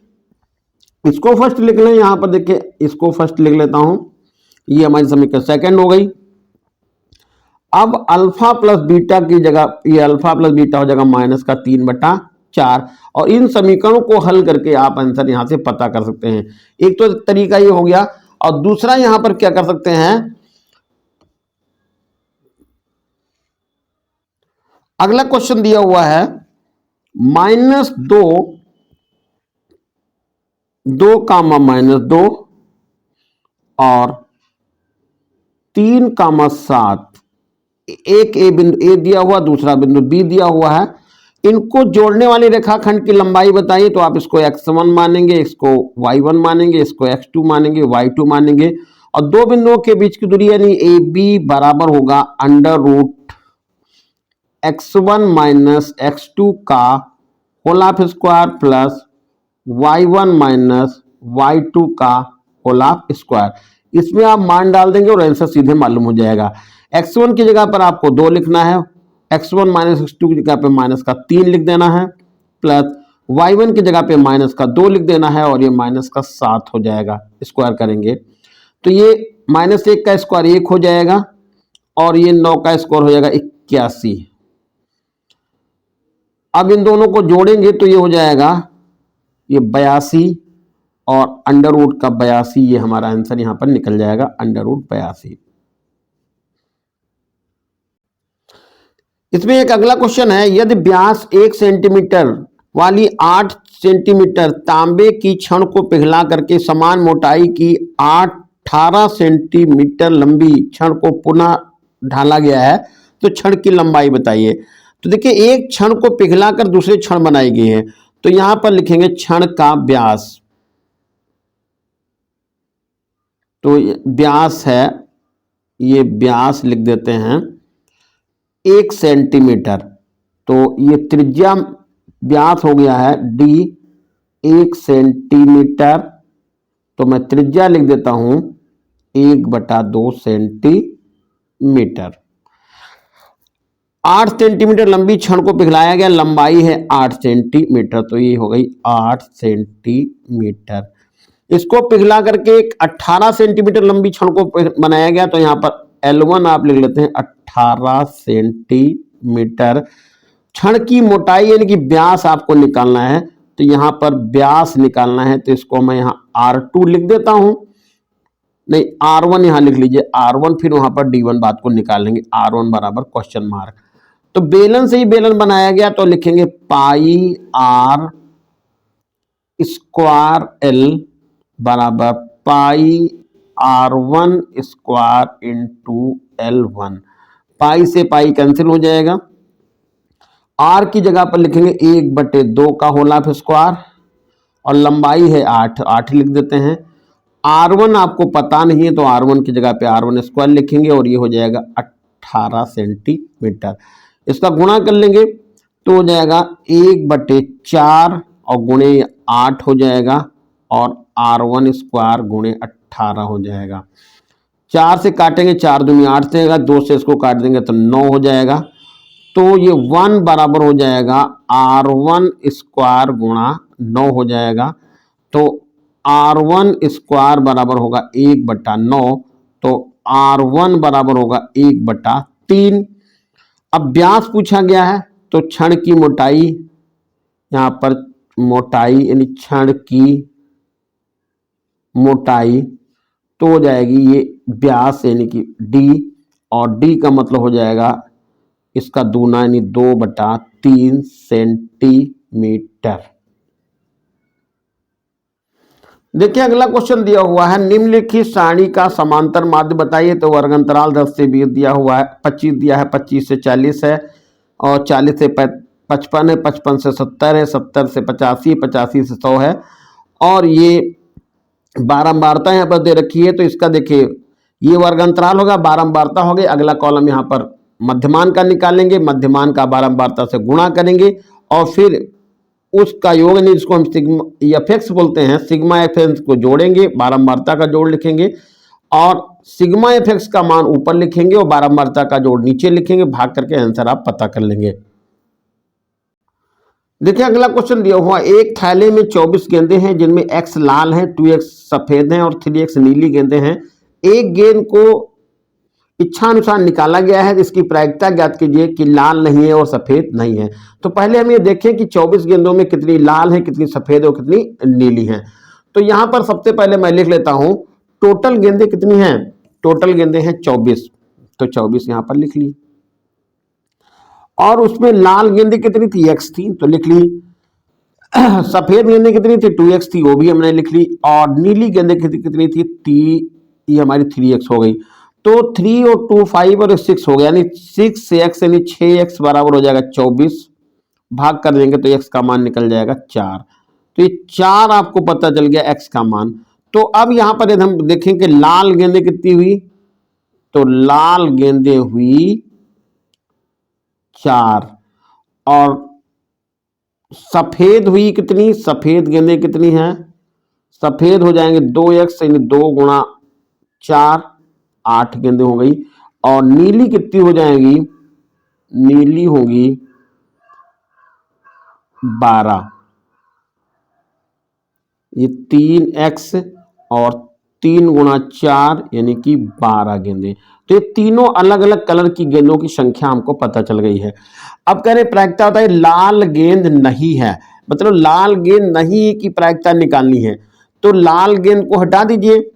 इसको फर्स्ट लिख लें। यहां पर देखिए, इसको फर्स्ट लिख लेता हूं, ये हमारी समीकरण सेकंड हो गई। अब अल्फा प्लस बीटा की जगह, ये अल्फा प्लस बीटा हो जाएगा -3/4। और इन समीकरणों को हल करके आप आंसर यहां से पता कर सकते हैं। एक तो तरीका ये हो गया, और दूसरा यहां पर क्या कर सकते हैं, अगला क्वेश्चन दिया हुआ है -2, 2, -2 और 3, 7। एक ए बिंदु ए दिया हुआ, दूसरा बिंदु बी दिया हुआ है। इनको जोड़ने वाली रेखाखंड की लंबाई बताइए। तो आप इसको x1 मानेंगे, इसको y1 मानेंगे, इसको x2 मानेंगे, y2 मानेंगे। और दो बिंदुओं के बीच की दूरी यानी ए बी बराबर होगा √x1 - x2 का whole of square plus y1 - y2 का होल ऑफ स्क्वायर। इसमें आप मान डाल देंगे और आंसर सीधे मालूम हो जाएगा। x1 की जगह पर आपको 2 लिखना है, x1 - x2 की जगह पे -3 लिख देना है, प्लस y1 की जगह पे -2 लिख देना है, और ये -7 हो जाएगा। स्क्वायर करेंगे तो ये -1 का स्क्वायर 1 हो जाएगा, और ये 9 का स्क्वायर हो जाएगा 81। अब इन दोनों को जोड़ेंगे तो ये हो जाएगा ये 82, और √82 का 82, ये हमारा आंसर यहां पर निकल जाएगा √82। इसमें एक अगला क्वेश्चन है, यदि व्यास 1 सेंटीमीटर वाली 8 सेंटीमीटर तांबे की छड़ को पिघला करके समान मोटाई की 18 सेंटीमीटर लंबी छड़ को पुनः ढाला गया है, तो छड़ की लंबाई बताइए। तो देखिए, एक छड़ को पिघला कर दूसरे छड़ बनाई गई है, तो यहां पर लिखेंगे छड़ का व्यास। तो व्यास है, ये व्यास लिख देते हैं 1 सेंटीमीटर। तो ये त्रिज्या व्यास हो गया है d 1 सेंटीमीटर। तो मैं त्रिज्या लिख देता हूं 1/2 सेंटीमीटर। 8 सेंटीमीटर लंबी छड़ को पिघलाया गया, लंबाई है 8 सेंटीमीटर, तो ये हो गई 8 सेंटीमीटर। इसको पिघला करके एक 18 सेंटीमीटर लंबी छड़ को बनाया गया, तो यहां पर L1 आप लिख लेते हैं 18 सेंटीमीटर। छड़ की मोटाई यानी कि व्यास आपको निकालना है, तो यहां पर व्यास निकालना है, तो इसको मैं यहां R2 लिख देता हूं, नहीं R1 यहां लिख लीजिए, R1, फिर वहां पर D1 बात को निकालेंगे, R1 बराबर क्वेश्चन मार्क। तो बेलन से ही बेलन बनाया गया, तो लिखेंगे πr² L बराबर πr1² × L1। पाई से पाई कैंसिल हो जाएगा, आर की जगह पर लिखेंगे 1/2 का होल हाफ स्क्वायर और लंबाई है 8, 8 लिख देते हैं। R1 आपको पता नहीं है तो R1 की जगह पे R1 स्क्वायर लिखेंगे और ये हो जाएगा 18 सेंटीमीटर। इसका गुणा कर लेंगे तो हो जाएगा 1/4 और गुणे 8 हो जाएगा और R1 स्क्वायर गुणे 18 हो जाएगा। 4 से काटेंगे, 4 दूनी 8 से आएगा, 2 से इसको काट देंगे तो 9 हो जाएगा। तो ये 1 बराबर हो जाएगा R1 स्क्वायर गुणा 9 हो जाएगा। तो R1 स्क्वायर बराबर होगा 1/9, तो R1 बराबर होगा 1/3। अब व्यास पूछा गया है तो छड़ की मोटाई, यहाँ पर मोटाई यानी छड़ की मोटाई तो हो जाएगी ये व्यास यानी कि D, और D का मतलब हो जाएगा इसका दूना यानी 2/3 सेंटीमीटर। देखिए अगला क्वेश्चन दिया हुआ है, निम्नलिखित सारणी का समांतर माध्य बताइए। तो वर्ग अंतराल 10 से 20 दिया हुआ है, 25 दिया है, 25 से 40 है और 40 से 55 है, 55 से 70 है, 70 से 85, 85 से 100 है और ये बारंबारता यहाँ पर दे रखी है। तो इसका देखिए ये वर्ग अंतराल होगा, बारंबारता हो गई। अगला कॉलम यहाँ पर मध्यमान का निकालेंगे, मध्यमान का बारंबारता से गुणा करेंगे और फिर उसका योग यानी जिसको हम सिग्मा एफ बोलते हैं, सिग्मा एफ को जोड़ेंगे, बारंबारता का जोड़ लिखेंगे और सिग्मा एफ का मान ऊपर लिखेंगे और बारंबारता का जोड़ नीचे लिखेंगे, भाग करके आंसर आप पता कर लेंगे। देखिए अगला क्वेश्चन दिया हुआ, एक थैले में 24 गेंदे हैं जिनमें x लाल है, 2x सफेद है और 3x नीली गेंदे हैं। एक गेंद को इच्छा अनुसार निकाला गया है, इसकी प्रायिकता ज्ञात कीजिए कि लाल नहीं है और सफेद नहीं है। तो पहले हम ये देखें कि 24 गेंदों में कितनी लाल है, कितनी सफेद है और कितनी नीली है। तो यहां पर सबसे पहले मैं लिख लेता हूं टोटल गेंदे कितनी हैं। टोटल गेंदे हैं 24, तो 24 यहां पर लिख ली और उसमें लाल गेंदे कितनी थी, x थी तो लिख ली। सफेद गेंदे कितनी थी, 2x थी, वो भी हमने लिख ली और नीली गेंदे कितनी थी, ये हमारी 3x हो गई। तो 3 और 2 5 और 6 हो गया, यानी 6x यानी 6x बराबर हो जाएगा 24, भाग कर देंगे तो x का मान निकल जाएगा 4। तो ये 4 आपको पता चल गया x का मान। तो अब यहां पर यदि हम देखें कि लाल गेंदे कितनी हुई, तो लाल गेंदे हुई 4 और सफेद हुई कितनी, सफेद गेंदे कितनी हैं, सफेद हो जाएंगे 2x यानी 2 गुणा 4, 8 गेंदे हो गई और नीली कितनी हो जाएगी, नीली होगी 12, ये 3x और 3 गुणा 4 यानी कि 12 गेंदे। तो ये तीनों अलग अलग कलर की गेंदों की संख्या हमको पता चल गई है। अब कह रहे प्रायिकता होता है लाल गेंद नहीं है, मतलब लाल गेंद नहीं की प्रायिकता निकालनी है। तो लाल गेंद को हटा दीजिए,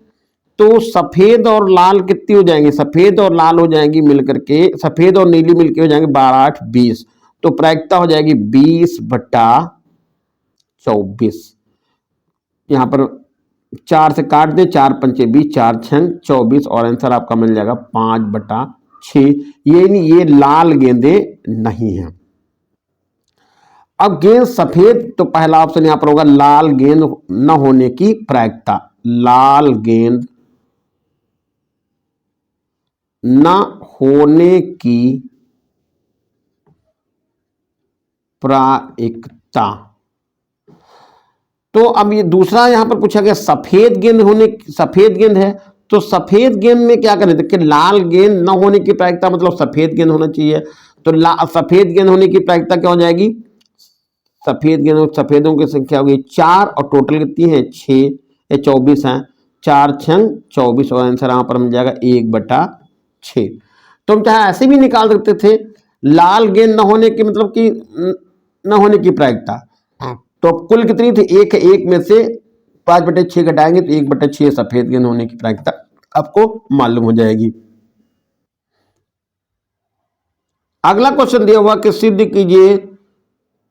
तो सफेद और लाल कितनी हो जाएंगे, सफेद और लाल हो जाएंगी मिलकर के, सफेद और नीली मिलकर हो जाएंगे 12 8 20, तो प्रायिकता हो जाएगी 20/24। यहां पर 4 से काट दे, 4 पंचे 20, 4 छंग 24 और आंसर आपका मिल जाएगा 5/6। ये लाल गेंदे नहीं है। अब गेंद सफेद, तो पहला ऑप्शन यहां पर होगा लाल गेंद न होने की प्रायिकता, लाल गेंद न होने की प्रायिकता। तो अब ये दूसरा यहां पर पूछा गया सफेद गेंद होने, सफेद गेंद है तो सफेद गेंद में क्या करें, देखिए लाल गेंद न होने की प्रायिकता मतलब सफेद गेंद होना चाहिए। तो सफेद गेंद होने की प्रायिकता क्या हो जाएगी, सफेद गेंद, सफेदों की संख्या होगी 4 और टोटल कितनी है 6 या 24 है, 4 छंग 24 और आंसर यहां पर मिल जाएगा 1/6। तो हम चाहे ऐसे भी निकाल सकते थे, लाल गेंद न होने की मतलब कि न होने की प्रायिकता। तो कुल कितनी थी, एक में से 5/6 घटाएंगे तो 1/6 सफेद गेंद होने की प्रायिकता आपको मालूम हो जाएगी। अगला क्वेश्चन दिया हुआ कि सिद्ध कीजिए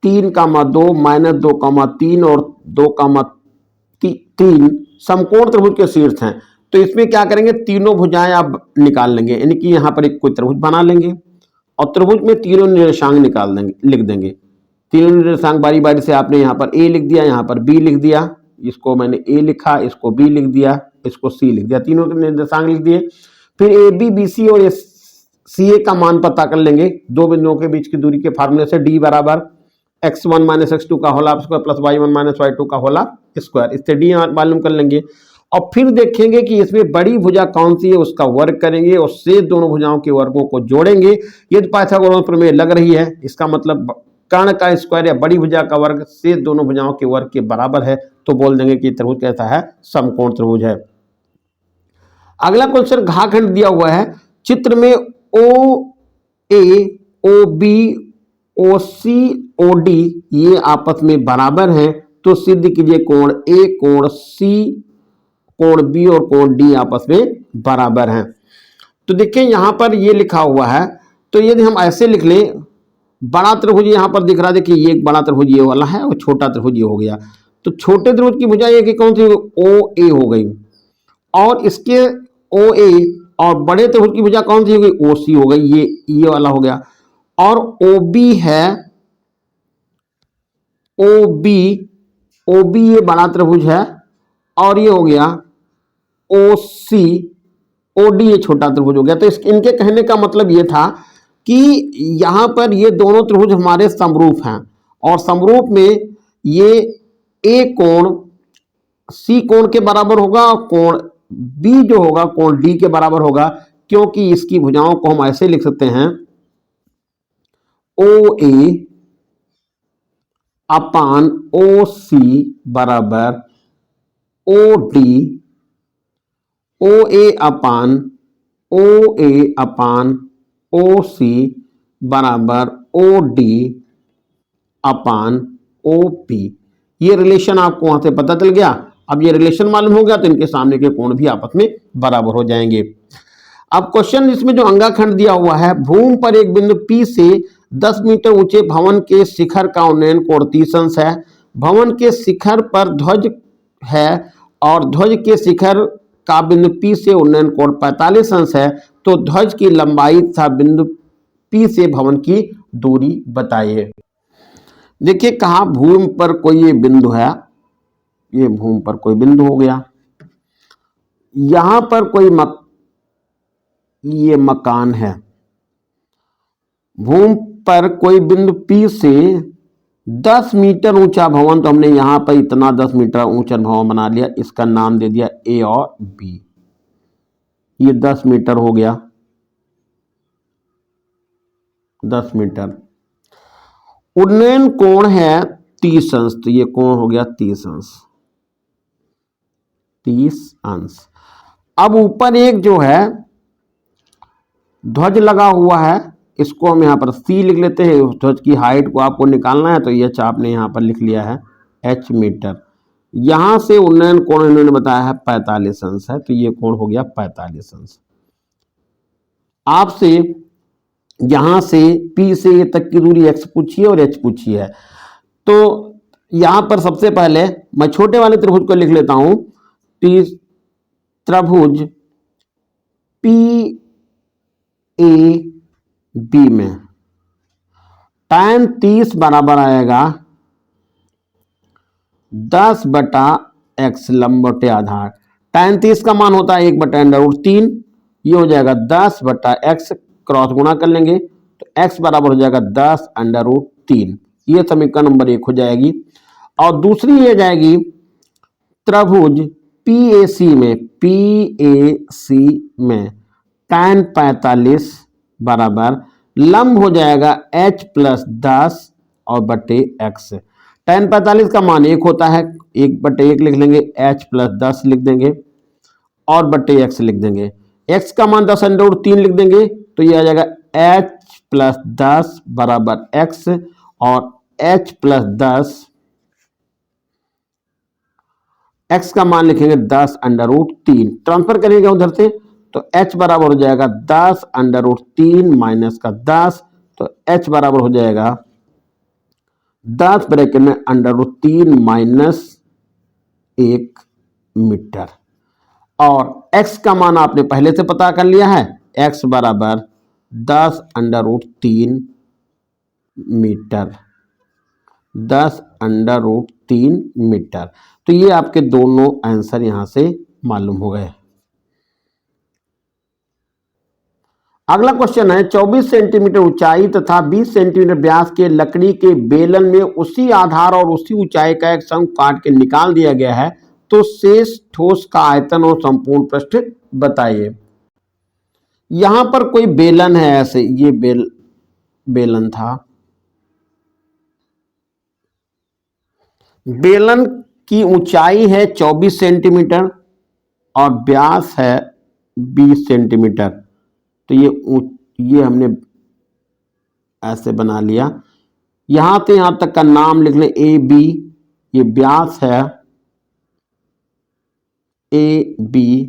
3,2 -2,3 और 2,3 समकोण त्रिभुज के शीर्ष हैं। तो इसमें क्या करेंगे, तीनों भुजाएं आप निकाल लेंगे, यानी कि यहां पर एक कोई त्रिभुज बना लेंगे और त्रिभुज में तीनों निर्देशांक निकाल देंगे, लिख देंगे। तीनों निर्देशांक बारी बारी से आपने यहाँ पर ए लिख दिया, यहाँ पर बी लिख दिया, इसको मैंने ए लिखा, इसको बी लिख दिया, इसको सी लिख दिया, तीनों के निर्देशांक लिख दिए। फिर ए बी बी सी और सी ए का मान पता कर लेंगे दो बिंदुओं के बीच की दूरी के फार्मूले से। डी बराबर x1 माइनस x2 का whole square plus y1 minus y2 का होल स्क्वायर, इससे डी मालूम कर लेंगे। और फिर देखेंगे कि इसमें बड़ी भुजा कौन सी है, उसका वर्ग करेंगे और शेष दोनों भुजाओं के वर्गों को जोड़ेंगे। यदि पाइथागोरस प्रमेय लग रही है, इसका मतलब कर्ण का स्क्वायर या बड़ी भुजा का वर्ग शेष दोनों भुजाओं के वर्ग के बराबर है, तो बोल देंगे कि त्रिभुज कैसा है, समकोण त्रिभुज है। अगला क्वेश्चन घाखंड दिया हुआ है, चित्र में ओ ए, ओ बी, ओ सी, ओ डी ये आपस में बराबर हैं, तो सिद्ध कीजिए कोण ए, कोण सी, कोण बी और कोण डी आपस में बराबर हैं। तो देखिए यहां पर ये लिखा हुआ है, तो यदि हम ऐसे लिख लें, बड़ा त्रिभुज यहां पर दिख रहा है, देखिए ये एक बड़ा त्रिभुज ये वाला है और छोटा त्रिभुज ये हो गया। तो छोटे त्रिभुज की भुजा ये कौन सी, ओ ए हो गई, और इसके ओ ए, और बड़े त्रिभुज की भुजा कौन सी हो गई, ओ सी हो गई, ये वाला हो गया। और ओ बी है, ओ बी ये बड़ा त्रिभुज है, और ये हो गया ओ सी, ओ डी ये छोटा त्रिभुज हो गया। तो इनके कहने का मतलब ये था कि यहां पर ये दोनों त्रिभुज हमारे समरूप हैं, और समरूप में ये ए कोण सी कोण के बराबर होगा और कोण बी जो होगा कोण डी के बराबर होगा, क्योंकि इसकी भुजाओं को हम ऐसे लिख सकते हैं, ओ ए अपान ओ सी बराबर ओ डी, ओ ए अपान ओ सी बराबर ओ डी अपान ओ पी। ये रिलेशन आपको वहां से पता चल गया। अब ये रिलेशन मालूम हो गया तो इनके सामने के कोण भी आपस में बराबर हो जाएंगे। अब क्वेश्चन इसमें जो अंगाखंड दिया हुआ है, भूमि पर एक बिंदु P से 10 मीटर ऊंचे भवन के शिखर का उन्नयन कोण 30 अंश है। भवन के शिखर पर ध्वज है और ध्वज के शिखर का बिंदु P से उन्नयन कोण 45 अंश है, तो ध्वज की लंबाई तथा बिंदु P से भवन की दूरी बताइए। देखिए कहा भूमि पर कोई ये बिंदु है, ये भूमि पर कोई बिंदु हो गया, यहां पर कोई ये मकान है। भूमि पर कोई बिंदु P से 10 मीटर ऊंचा भवन, तो हमने यहां पर इतना 10 मीटर ऊंचा भवन बना लिया, इसका नाम दे दिया A और B। ये 10 मीटर हो गया, 10 मीटर। उन्नयन कोण है 30 अंश, तो ये कोण हो गया 30 अंश, 30 अंश। अब ऊपर एक जो है ध्वज लगा हुआ है, इसको हम यहाँ पर C लिख लेते हैं। ध्वज की हाइट को आपको निकालना है, तो ये आपने यहाँ पर लिख लिया है H मीटर। यहां से उन्नयन कोण इन्होंने बताया है 45 अंश है, तो ये कोण हो गया 45 अंश। आपसे यहां से P से A तक की दूरी x पूछी है और h पूछी है, तो यहां पर सबसे पहले मैं छोटे वाले त्रिभुज को लिख लेता हूं। त्रिभुज PAB में tan 30 बराबर आएगा 10/x लंबवटे आधार। tan 30 का मान होता है 1/√3, ये हो जाएगा 10/x, क्रॉस गुणा कर लेंगे तो x बराबर हो जाएगा 10√3। ये समीकरण नंबर 1 हो जाएगी। और दूसरी ये जाएगी त्रिभुज PAC में tan 45 बराबर लंब हो जाएगा h + 10 और बटे x। tan 45 का मान 1 होता है, 1/1 लिख लेंगे, h + 10 लिख देंगे और बटे x लिख देंगे। x का मान 10√3 लिख देंगे, तो ये आ जाएगा h + 10 बराबर x, और h + 10 x का मान लिखेंगे 10√3, ट्रांसफर करेंगे उधर से, तो h बराबर हो जाएगा 10√3 माइनस का 10, तो h बराबर हो जाएगा 10 ब्रैकेट में √3 माइनस 1 मीटर। और x का मान आपने पहले से पता कर लिया है, x बराबर 10√3 मीटर, 10√3 मीटर। तो ये आपके दोनों आंसर यहां से मालूम हो गए। अगला क्वेश्चन है 24 सेंटीमीटर ऊंचाई तथा 20 सेंटीमीटर व्यास के लकड़ी के बेलन में उसी आधार और उसी ऊंचाई का एक शंकु काट के निकाल दिया गया है, तो शेष ठोस का आयतन और संपूर्ण पृष्ठ बताइए। यहां पर कोई बेलन है, ऐसे ये बेलन था, बेलन की ऊंचाई है 24 सेंटीमीटर और व्यास है 20 सेंटीमीटर। तो ये हमने ऐसे बना लिया। यहां से यहां तक का नाम लिख लें ए बी, ये व्यास है ए बी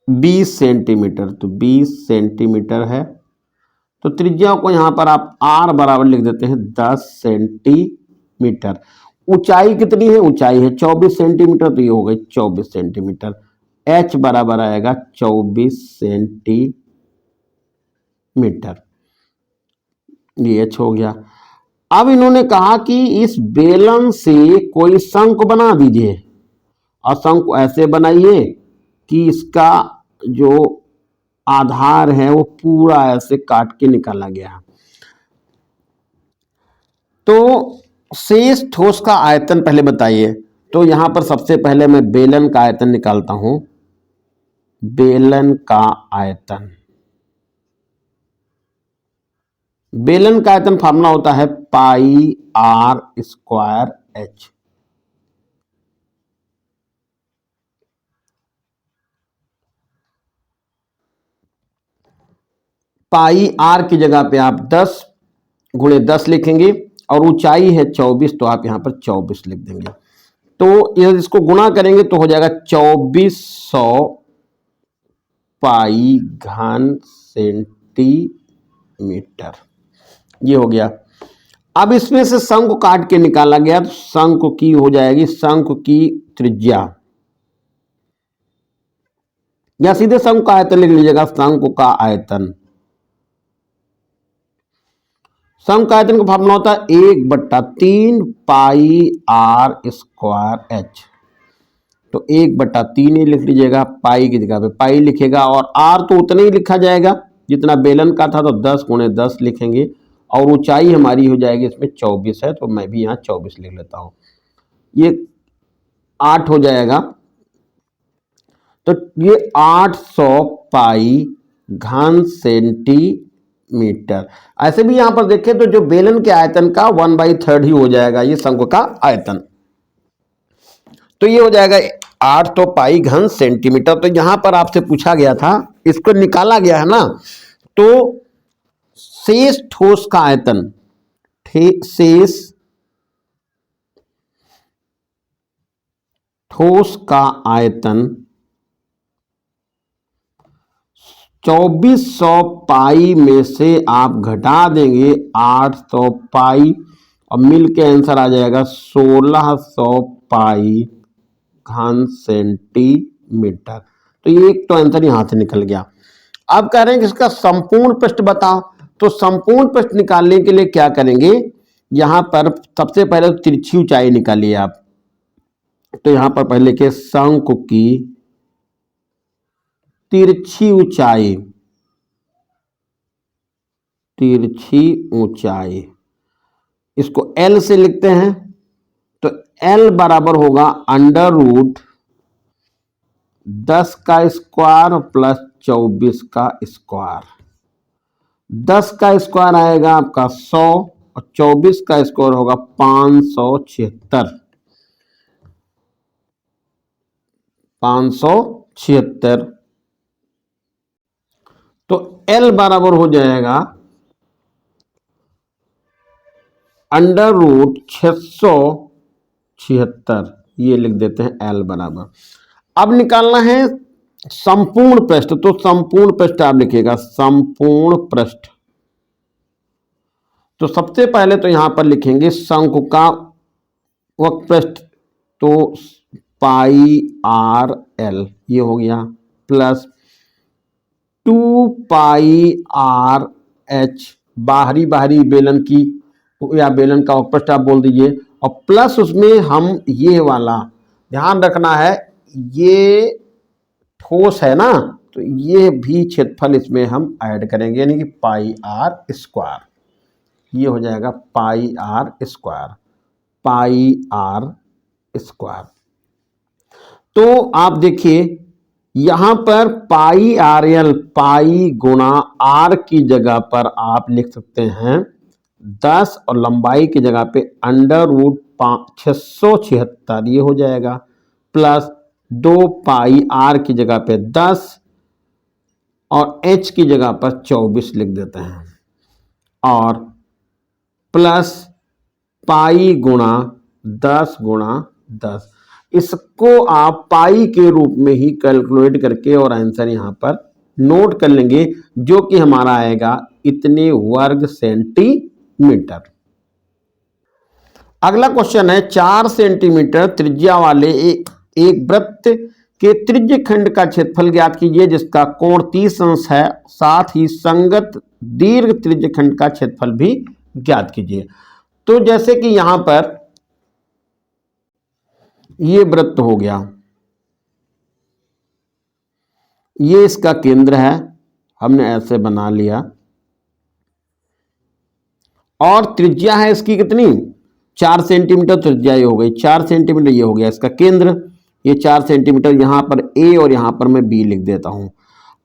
20 सेंटीमीटर, तो 20 सेंटीमीटर है। तो त्रिज्या को यहां पर आप आर बराबर लिख देते हैं 10 सेंटीमीटर। ऊंचाई कितनी है, ऊंचाई है 24 सेंटीमीटर, तो ये हो गई 24 सेंटीमीटर। एच बराबर आएगा 24 सेंटीमीटर, ये एच हो गया। अब इन्होंने कहा कि इस बेलन से कोई शंकु बना दीजिए, और शंकु ऐसे बनाइए कि इसका जो आधार है वो पूरा ऐसे काट के निकाला गया। तो शेष ठोस का आयतन पहले बताइए। तो यहां पर सबसे पहले मैं बेलन का आयतन निकालता हूं। बेलन का आयतन, बेलन का आयतन फार्मूला होता है pi r square h. Pi r की जगह पे आप 10 × 10 लिखेंगे और ऊंचाई है 24, तो आप यहां पर 24 लिख देंगे। तो यदि इसको गुणा करेंगे तो हो जाएगा 2400 पाई घन सेंटीमीटर, ये हो गया। अब इसमें से शंकु काट के निकाला गया, तो शंकु की हो जाएगी, शंकु की त्रिज्या, या सीधे शंकु का आयतन लिख लीजिएगा, शंकु का आयतन। शंकु का आयतन का फॉर्मूला होता है 1/3 पाई आर स्क्वायर एच। तो 1/3 ही लिख लीजिएगा, पाई की जगह पे पाई लिखेगा, और आर तो उतना ही लिखा जाएगा जितना बेलन का था, तो 10 × 10 लिखेंगे, और ऊंचाई हमारी हो जाएगी इसमें 24 है, तो मैं भी यहाँ 24 लिख लेता हूँ, ये 8 हो जाएगा। तो ये 800 पाई घन सेंटीमीटर। ऐसे भी यहां पर देखें तो जो बेलन के आयतन का 1/3 ही हो जाएगा ये शंकु का आयतन। तो ये हो जाएगा 800 पाई घन सेंटीमीटर। तो यहां पर आपसे पूछा गया था, इसको निकाला गया है ना, तो शेष ठोस का आयतन, शेष ठोस का आयतन 2400 पाई में से आप घटा देंगे 800 पाई, और मिल के आंसर आ जाएगा 1600 पाई घन सेंटीमीटर। तो ये एक तो आंसर यहां से निकल गया। अब कह रहे हैं कि इसका संपूर्ण पृष्ठ बताओ। तो संपूर्ण पृष्ठ निकालने के लिए क्या करेंगे, यहां पर सबसे पहले तो तिरछी ऊंचाई निकालिए आप। तो यहां पर पहले के शंकु की तिरछी ऊंचाई, तिरछी ऊंचाई, इसको L से लिखते हैं। तो L बराबर होगा √10 का स्क्वायर प्लस 24 का स्क्वायर। 10 का स्क्वायर आएगा आपका 100, और 24 का स्क्वायर होगा 576। 576। तो L बराबर हो जाएगा √676, ये लिख देते हैं L बराबर। अब निकालना है संपूर्ण पृष्ठ। तो संपूर्ण पृष्ठ आप लिखिएगा, संपूर्ण पृष्ठ। तो सबसे पहले तो यहां पर लिखेंगे शंकु का वक्र पृष्ठ, तो पाई आर एल, ये हो गया, प्लस 2 पाई आर एच, बाहरी बाहरी बेलन की या बेलन का उपपृष्ठ आप बोल दीजिए, और प्लस उसमें हम ये वाला ध्यान रखना है, ये ठोस है ना, तो ये भी क्षेत्रफल इसमें हम ऐड करेंगे, यानी कि पाई आर स्क्वायर, ये हो जाएगा pi r square, pi r square. तो आप देखिए यहां पर पाई आर एल, पाई गुणा आर की जगह पर आप लिख सकते हैं 10 और लंबाई की जगह पे √ 676, ये हो जाएगा, प्लस 2 पाई आर की जगह पे 10 और एच की जगह पर 24 लिख देते हैं, और प्लस पाई गुणा 10 गुणा 10, इसको आप पाई के रूप में ही कैलकुलेट करके और आंसर यहां पर नोट कर लेंगे, जो कि हमारा आएगा इतने वर्ग सेंटीमीटर। अगला क्वेश्चन है 4 सेंटीमीटर त्रिज्या वाले एक वृत्त के त्रिज्य खंड का क्षेत्रफल ज्ञात कीजिए जिसका कोण 30 अंश है, साथ ही संगत दीर्घ त्रिज्य खंड का क्षेत्रफल भी ज्ञात कीजिए। तो जैसे कि यहां पर ये वृत्त हो गया, ये इसका केंद्र है, हमने ऐसे बना लिया, और त्रिज्या है इसकी कितनी 4 सेंटीमीटर, त्रिज्या ये हो गई 4 सेंटीमीटर, ये हो गया इसका केंद्र, ये 4 सेंटीमीटर, यहां पर ए और यहां पर मैं बी लिख देता हूं।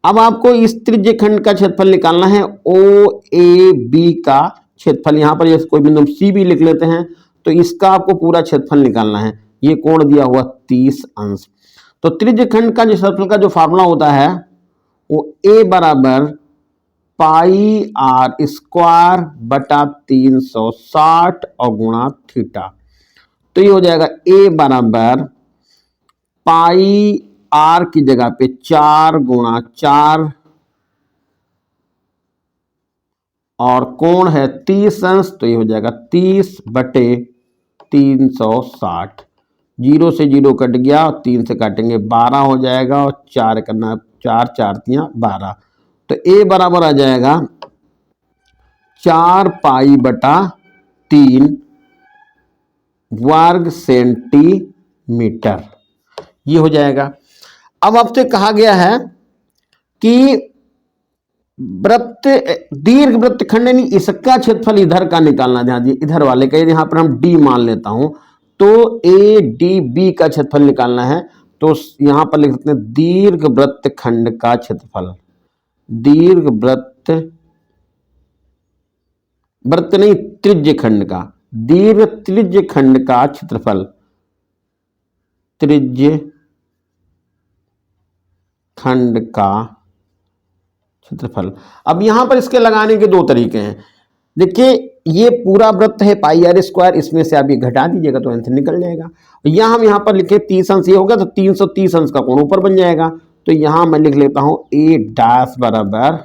अब आपको इस त्रिज्य खंड का क्षेत्रफल निकालना है, ओ ए बी का क्षेत्रफल, यहां पर कोई बिंदु सी भी लिख लेते हैं, तो इसका आपको पूरा क्षेत्रफल निकालना है। ये कोण दिया हुआ 30 अंश। तो त्रिज्य खंड का जो क्षेत्रफल का जो फार्मूला होता है वो ए बराबर पाई आर स्क्वायर बटा 360 और गुणा थीटा। तो ये हो जाएगा ए बराबर पाई आर की जगह पे 4 गुणा 4 और कोण है 30 अंश, तो ये हो जाएगा 30 बटे 360, 0 से 0 कट गया और 3 से काटेंगे 12 हो जाएगा, और 4 करना 4 4 तियां 12, तो ए बराबर आ जाएगा 4 पाई बटा 3 वर्ग सेंटीमीटर, ये हो जाएगा। अब आपसे कहा गया है कि वृत्त दीर्घ वृत्त खंड यानी इसका क्षेत्रफल इधर का निकालना, ध्यान दीजिए इधर वाले का, यहां पर हम डी मान लेता हूं, तो ए डी बी का क्षेत्रफल निकालना है, तो यहां पर लिख सकते हैं दीर्घ वृत्त खंड का क्षेत्रफल, दीर्घ वृत्त, वृत्त नहीं त्रिज्य खंड का, दीर्घ त्रिज्य खंड का क्षेत्रफल, त्रिज्य खंड का क्षेत्रफल। अब यहां पर इसके लगाने के 2 तरीके हैं। देखिए ये पूरा वृत्त है पाई आर स्क्वायर, इसमें से आप ये घटा दीजिएगा तो आंसर निकल जाएगा। यहां हम यहां पर लिखे 30 अंश, ये होगा तो 330 अंश का कोण ऊपर बन जाएगा, तो यहां मैं लिख लेता हूं ए डैश बराबर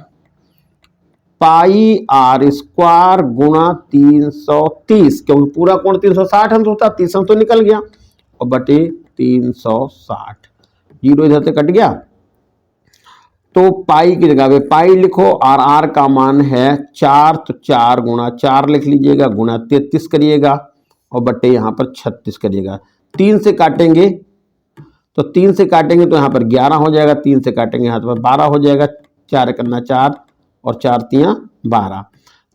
पाई आर स्क्वायर गुणा 330, क्योंकि पूरा कोण 360 अंश होता है, 30 अंश तो निकल गया, और बटे 360, 0 इधर से कट गया, तो पाई की जगह पे पाई लिखो, और आर का मान है 4, तो 4 गुणा 4 लिख लीजिएगा, गुणा 33 करिएगा, और बट्टे यहां पर 36 करिएगा। 3 से काटेंगे तो 3 से काटेंगे तो यहां पर 11 हो जाएगा, 3 से काटेंगे यहां पर 12 हो जाएगा, 4 करना 4 और 4 तियां 12,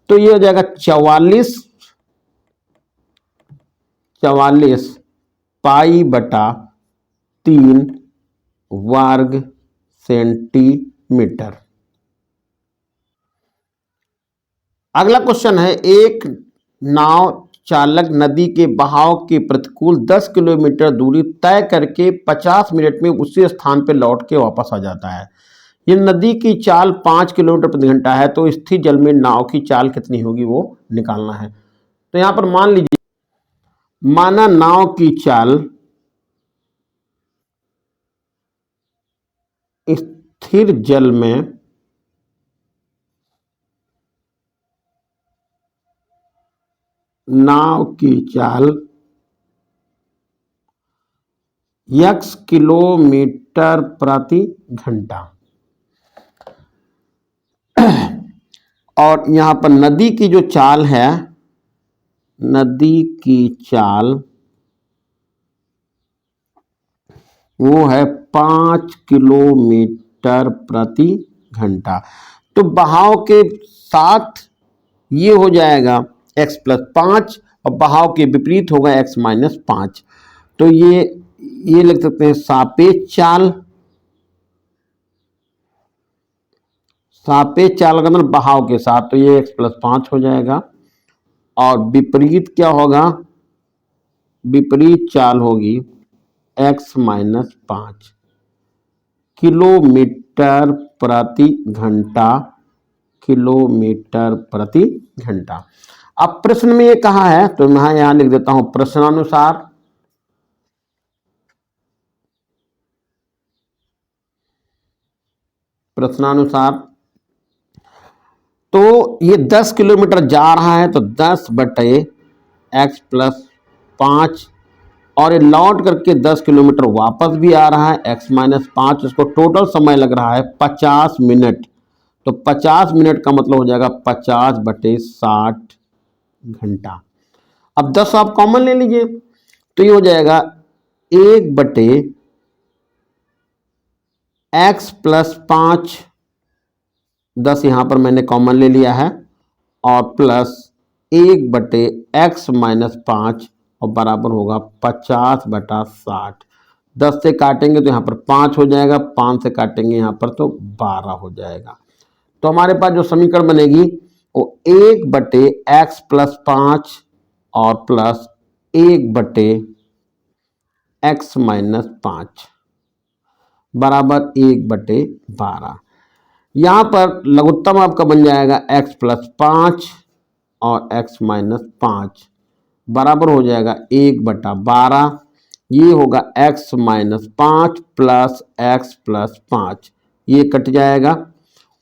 तो ये हो जाएगा 44 पाई बटा 3 वर्ग सेंटीमीटर। अगला क्वेश्चन है एक नाव चालक नदी के बहाव के प्रतिकूल 10 किलोमीटर दूरी तय करके 50 मिनट में उसी स्थान पर लौट के वापस आ जाता है। ये नदी की चाल 5 किलोमीटर प्रति घंटा है, तो स्थिर जल में नाव की चाल कितनी होगी वो निकालना है। तो यहां पर मान लीजिए, माना नाव की चाल स्थिर जल में नाव की चाल x किलोमीटर प्रति घंटा। और यहाँ पर नदी की जो चाल है, नदी की चाल वो है 5 किलोमीटर प्रति घंटा। तो बहाव के साथ ये हो जाएगा x+5 और बहाव के विपरीत होगा x-5। तो ये लिख सकते हैं सापेक्ष चाल। सापेक्ष चाल का मतलब बहाव के साथ, तो ये x+5 हो जाएगा। और विपरीत क्या होगा? विपरीत चाल होगी x-5 किलोमीटर प्रति घंटा, किलोमीटर प्रति घंटा। अब प्रश्न में ये कहा है, तो मैं यहां लिख देता हूं प्रश्नानुसार। प्रश्नानुसार तो ये 10 किलोमीटर जा रहा है, तो 10/x+5 और ये लौट करके 10 किलोमीटर वापस भी आ रहा है x-5। इसको टोटल समय लग रहा है 50 मिनट। तो 50 मिनट का मतलब हो जाएगा 50/60 घंटा। अब 10 आप कॉमन ले लीजिए, तो ये हो जाएगा 1/x+5, 10 यहां पर मैंने कॉमन ले लिया है, और प्लस 1/x-5 और बराबर होगा 50/60। 10 से काटेंगे तो यहाँ पर 5 हो जाएगा, 5 से काटेंगे यहाँ पर तो 12 हो जाएगा। तो हमारे पास जो समीकरण बनेगी वो 1/x+5 और प्लस 1/x-5 बराबर 1/12। यहाँ पर लघुत्तम आपका बन जाएगा x+5 और x-5 बराबर हो जाएगा 1/12। ये होगा x-5 प्लस x+5, ये कट जाएगा।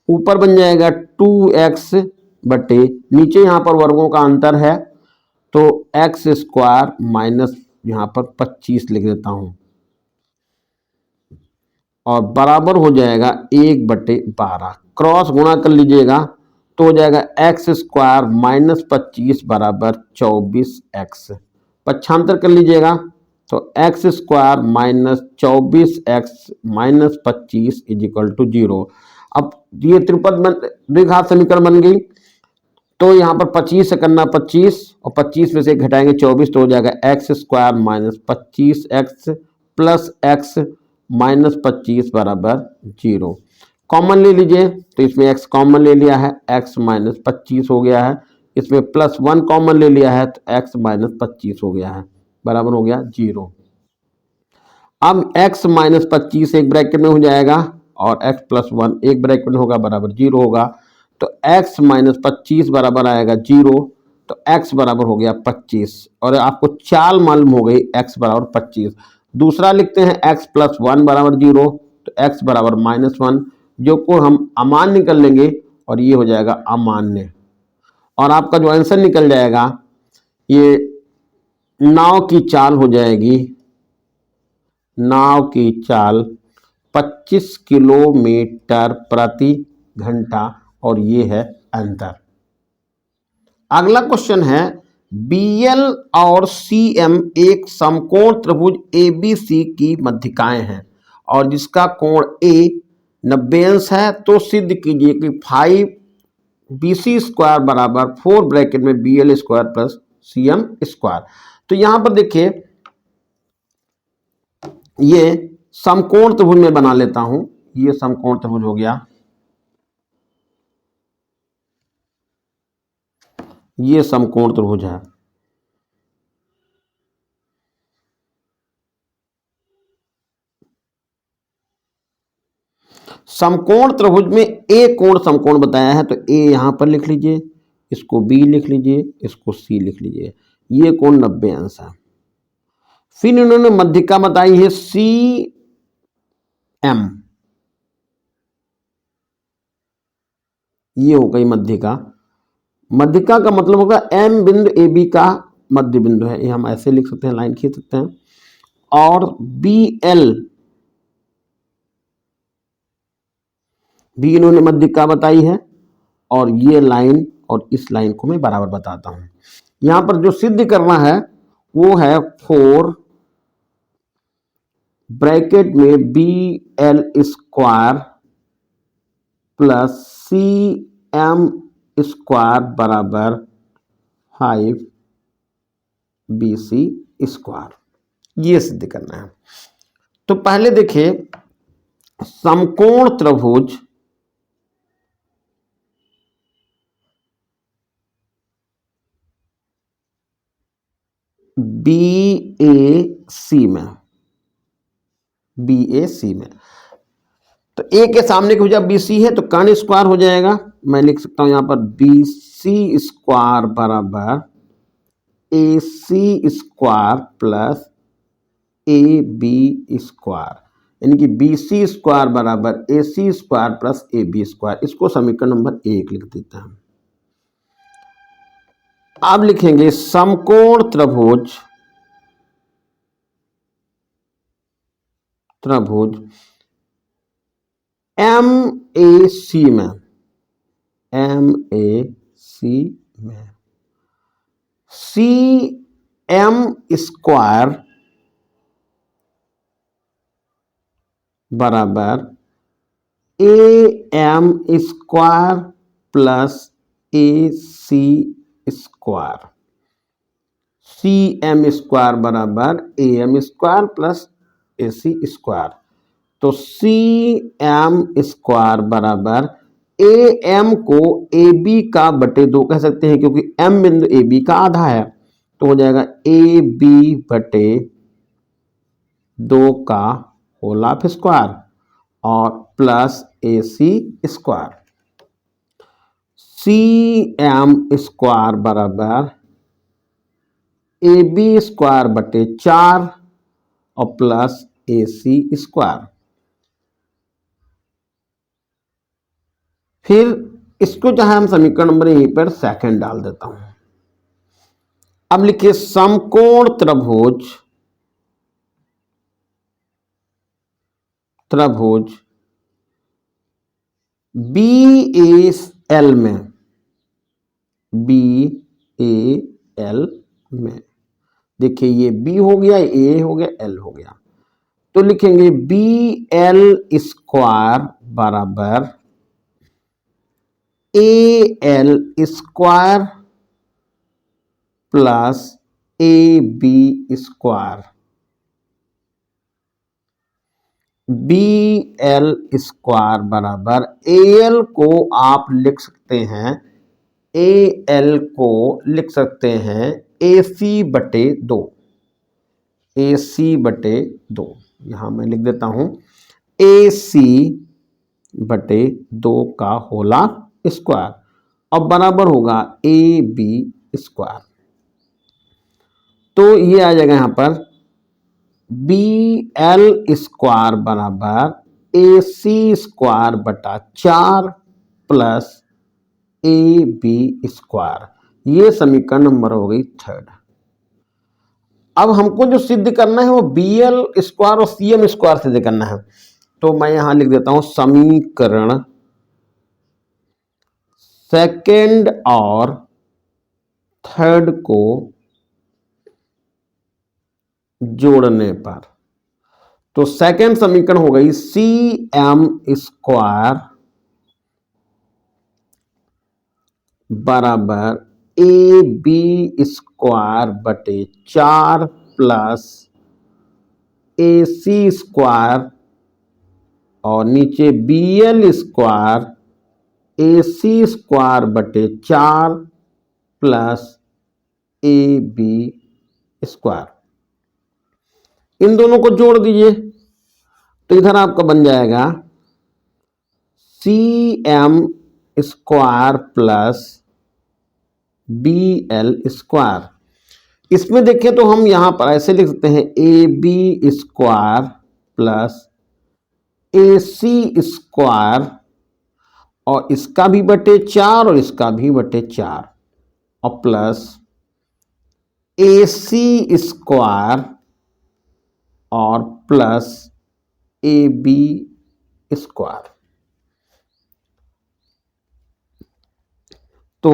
ऊपर बन जाएगा 2x बटे, नीचे यहाँ पर वर्गों का अंतर है तो x² माइनस यहाँ पर 25 लिख देता हूँ, और बराबर हो जाएगा 1/12। क्रॉस गुणा कर लीजिएगा तो हो जाएगा x² माइनस 25 बराबर 24x। पक्षांतर कर लीजिएगा तो x² minus 24x minus 25 is equal to 0। अब ये द्विघात समीकरण बन गई। तो यहाँ पर 25 से करना 25 और 25 में से घटाएंगे 24, तो हो जाएगा x² minus 25x plus x minus 25 बराबर 0। कॉमन ले लीजिए, तो इसमें x कॉमन ले लिया है, x माइनस 25 हो गया है। इसमें +1 कॉमन ले लिया है तो x माइनस 25 हो गया है, बराबर हो गया 0। अब x माइनस 25 एक ब्रैकेट में हो जाएगा और x+1 एक ब्रैकेट में होगा, बराबर 0 होगा। तो x माइनस 25 बराबर आएगा 0, तो x बराबर हो गया 25 और आपको चाल मालूम हो गई x बराबर 25। दूसरा लिखते हैं x+1 बराबर 0, तो x बराबर -1, जो को हम अमान्य कर लेंगे और ये हो जाएगा अमान्य, और आपका जो आंसर निकल जाएगा ये नाव की चाल हो जाएगी, नाव की चाल 25 किलोमीटर प्रति घंटा, और ये है अंतर। अगला क्वेश्चन है BL और CM एक समकोण त्रिभुज ABC की मध्यिकाएं हैं और जिसका कोण A 90 अंश है, तो सिद्ध कीजिए कि 5BC² बराबर 4 ब्रैकेट में BL² प्लस CM²। तो यहां पर देखिए ये समकोण त्रिभुज में बना लेता हूं, ये समकोण त्रिभुज हो गया, ये समकोण त्रिभुज है। समकोण त्रिभुज में ए कोण समकोण बताया है, तो ए यहां पर लिख लीजिए, इसको बी लिख लीजिए, इसको सी लिख लीजिए। ये कोण 90 अंश है। फिर इन्होंने मध्यिका बताई है CM, ये हो गई मध्यिका। मध्यिका का मतलब होगा M बिंदु AB का मध्य बिंदु है, ये हम ऐसे लिख सकते हैं, लाइन खींच सकते हैं। और BL भी इन्होंने मध्यिका बताई है, और ये लाइन और इस लाइन को मैं बराबर बताता हूं। यहां पर जो सिद्ध करना है वो है 4 ब्रैकेट में B L square plus C M square बराबर 5 बी सी स्क्वायर, ये सिद्ध करना है। तो पहले देखिए, समकोण त्रिभुज बी ए सी में, बी ए सी में, तो ए के सामने की भुजा बी सी है तो कर्ण स्क्वायर हो जाएगा। मैं लिख सकता हूं यहां पर बी सी स्क्वायर बराबर A C square plus A B square, यानी कि बी सी स्क्वायर बराबर A C square plus A B square. इसको समीकरण नंबर 1 लिख देते हैं। अब लिखेंगे समकोण त्रिभुज एम ए सी में, एम ए सी में सी एम स्क्वायर बराबर A M square plus A C square, C M square बराबर A M square plus A C square. तो सी एम स्क्वायर बराबर ए एम को ए बी का बटे 2 कह सकते हैं, क्योंकि एम बिंदु ए बी का आधा है, तो हो जाएगा ए बी बटे 2 का होल ऑफ स्क्वायर और plus A C square. C M square बराबर ए बी स्क्वायर बटे 4 और प्लस ए सी स्क्वायर। फिर इसको चाहे हम समीकरण नंबर यहीं पर सेकंड डाल देता हूं। अब लिखिए समकोण त्रिभुज बी ए एल में, बी ए एल में, देखिए ये बी हो गया, ए हो गया, एल हो गया, तो लिखेंगे बी एल स्क्वायर बराबर A L square plus A B square. B L square बराबर ए एल को आप लिख सकते हैं, ए एल को लिख सकते हैं ए सी बटे 2, ए सी बटे 2, यहां मैं लिख देता हूं ए सी बटे 2 का होला स्क्वायर और बराबर होगा ए बी स्क्वायर। तो ये आ जाएगा यहां पर बी एल स्क्वायर बराबर ए सी स्क्वायर बटा 4 प्लस ए बी स्क्वायर। ये समीकरण नंबर हो गई 3rd। अब हमको जो सिद्ध करना है वो बी एल स्क्वायर और सी एम स्क्वायर सिद्ध करना है, तो मैं यहां लिख देता हूं समीकरण सेकंड और थर्ड को जोड़ने पर, तो सेकंड समीकरण हो गई सी एम स्क्वायर बराबर ए बी स्क्वायर बटे 4 प्लस ए सी स्क्वायर और नीचे B L square A C square बटे 4 प्लस ए बी स्क्वायर। इन दोनों को जोड़ दीजिए तो इधर आपका बन जाएगा C M square plus B L square. इसमें देखें तो हम यहां पर ऐसे लिख सकते हैं A B square plus A C square और इसका भी बटे 4 और इसका भी बटे 4 और प्लस ए सी स्क्वायर और प्लस ए बी स्क्वायर। तो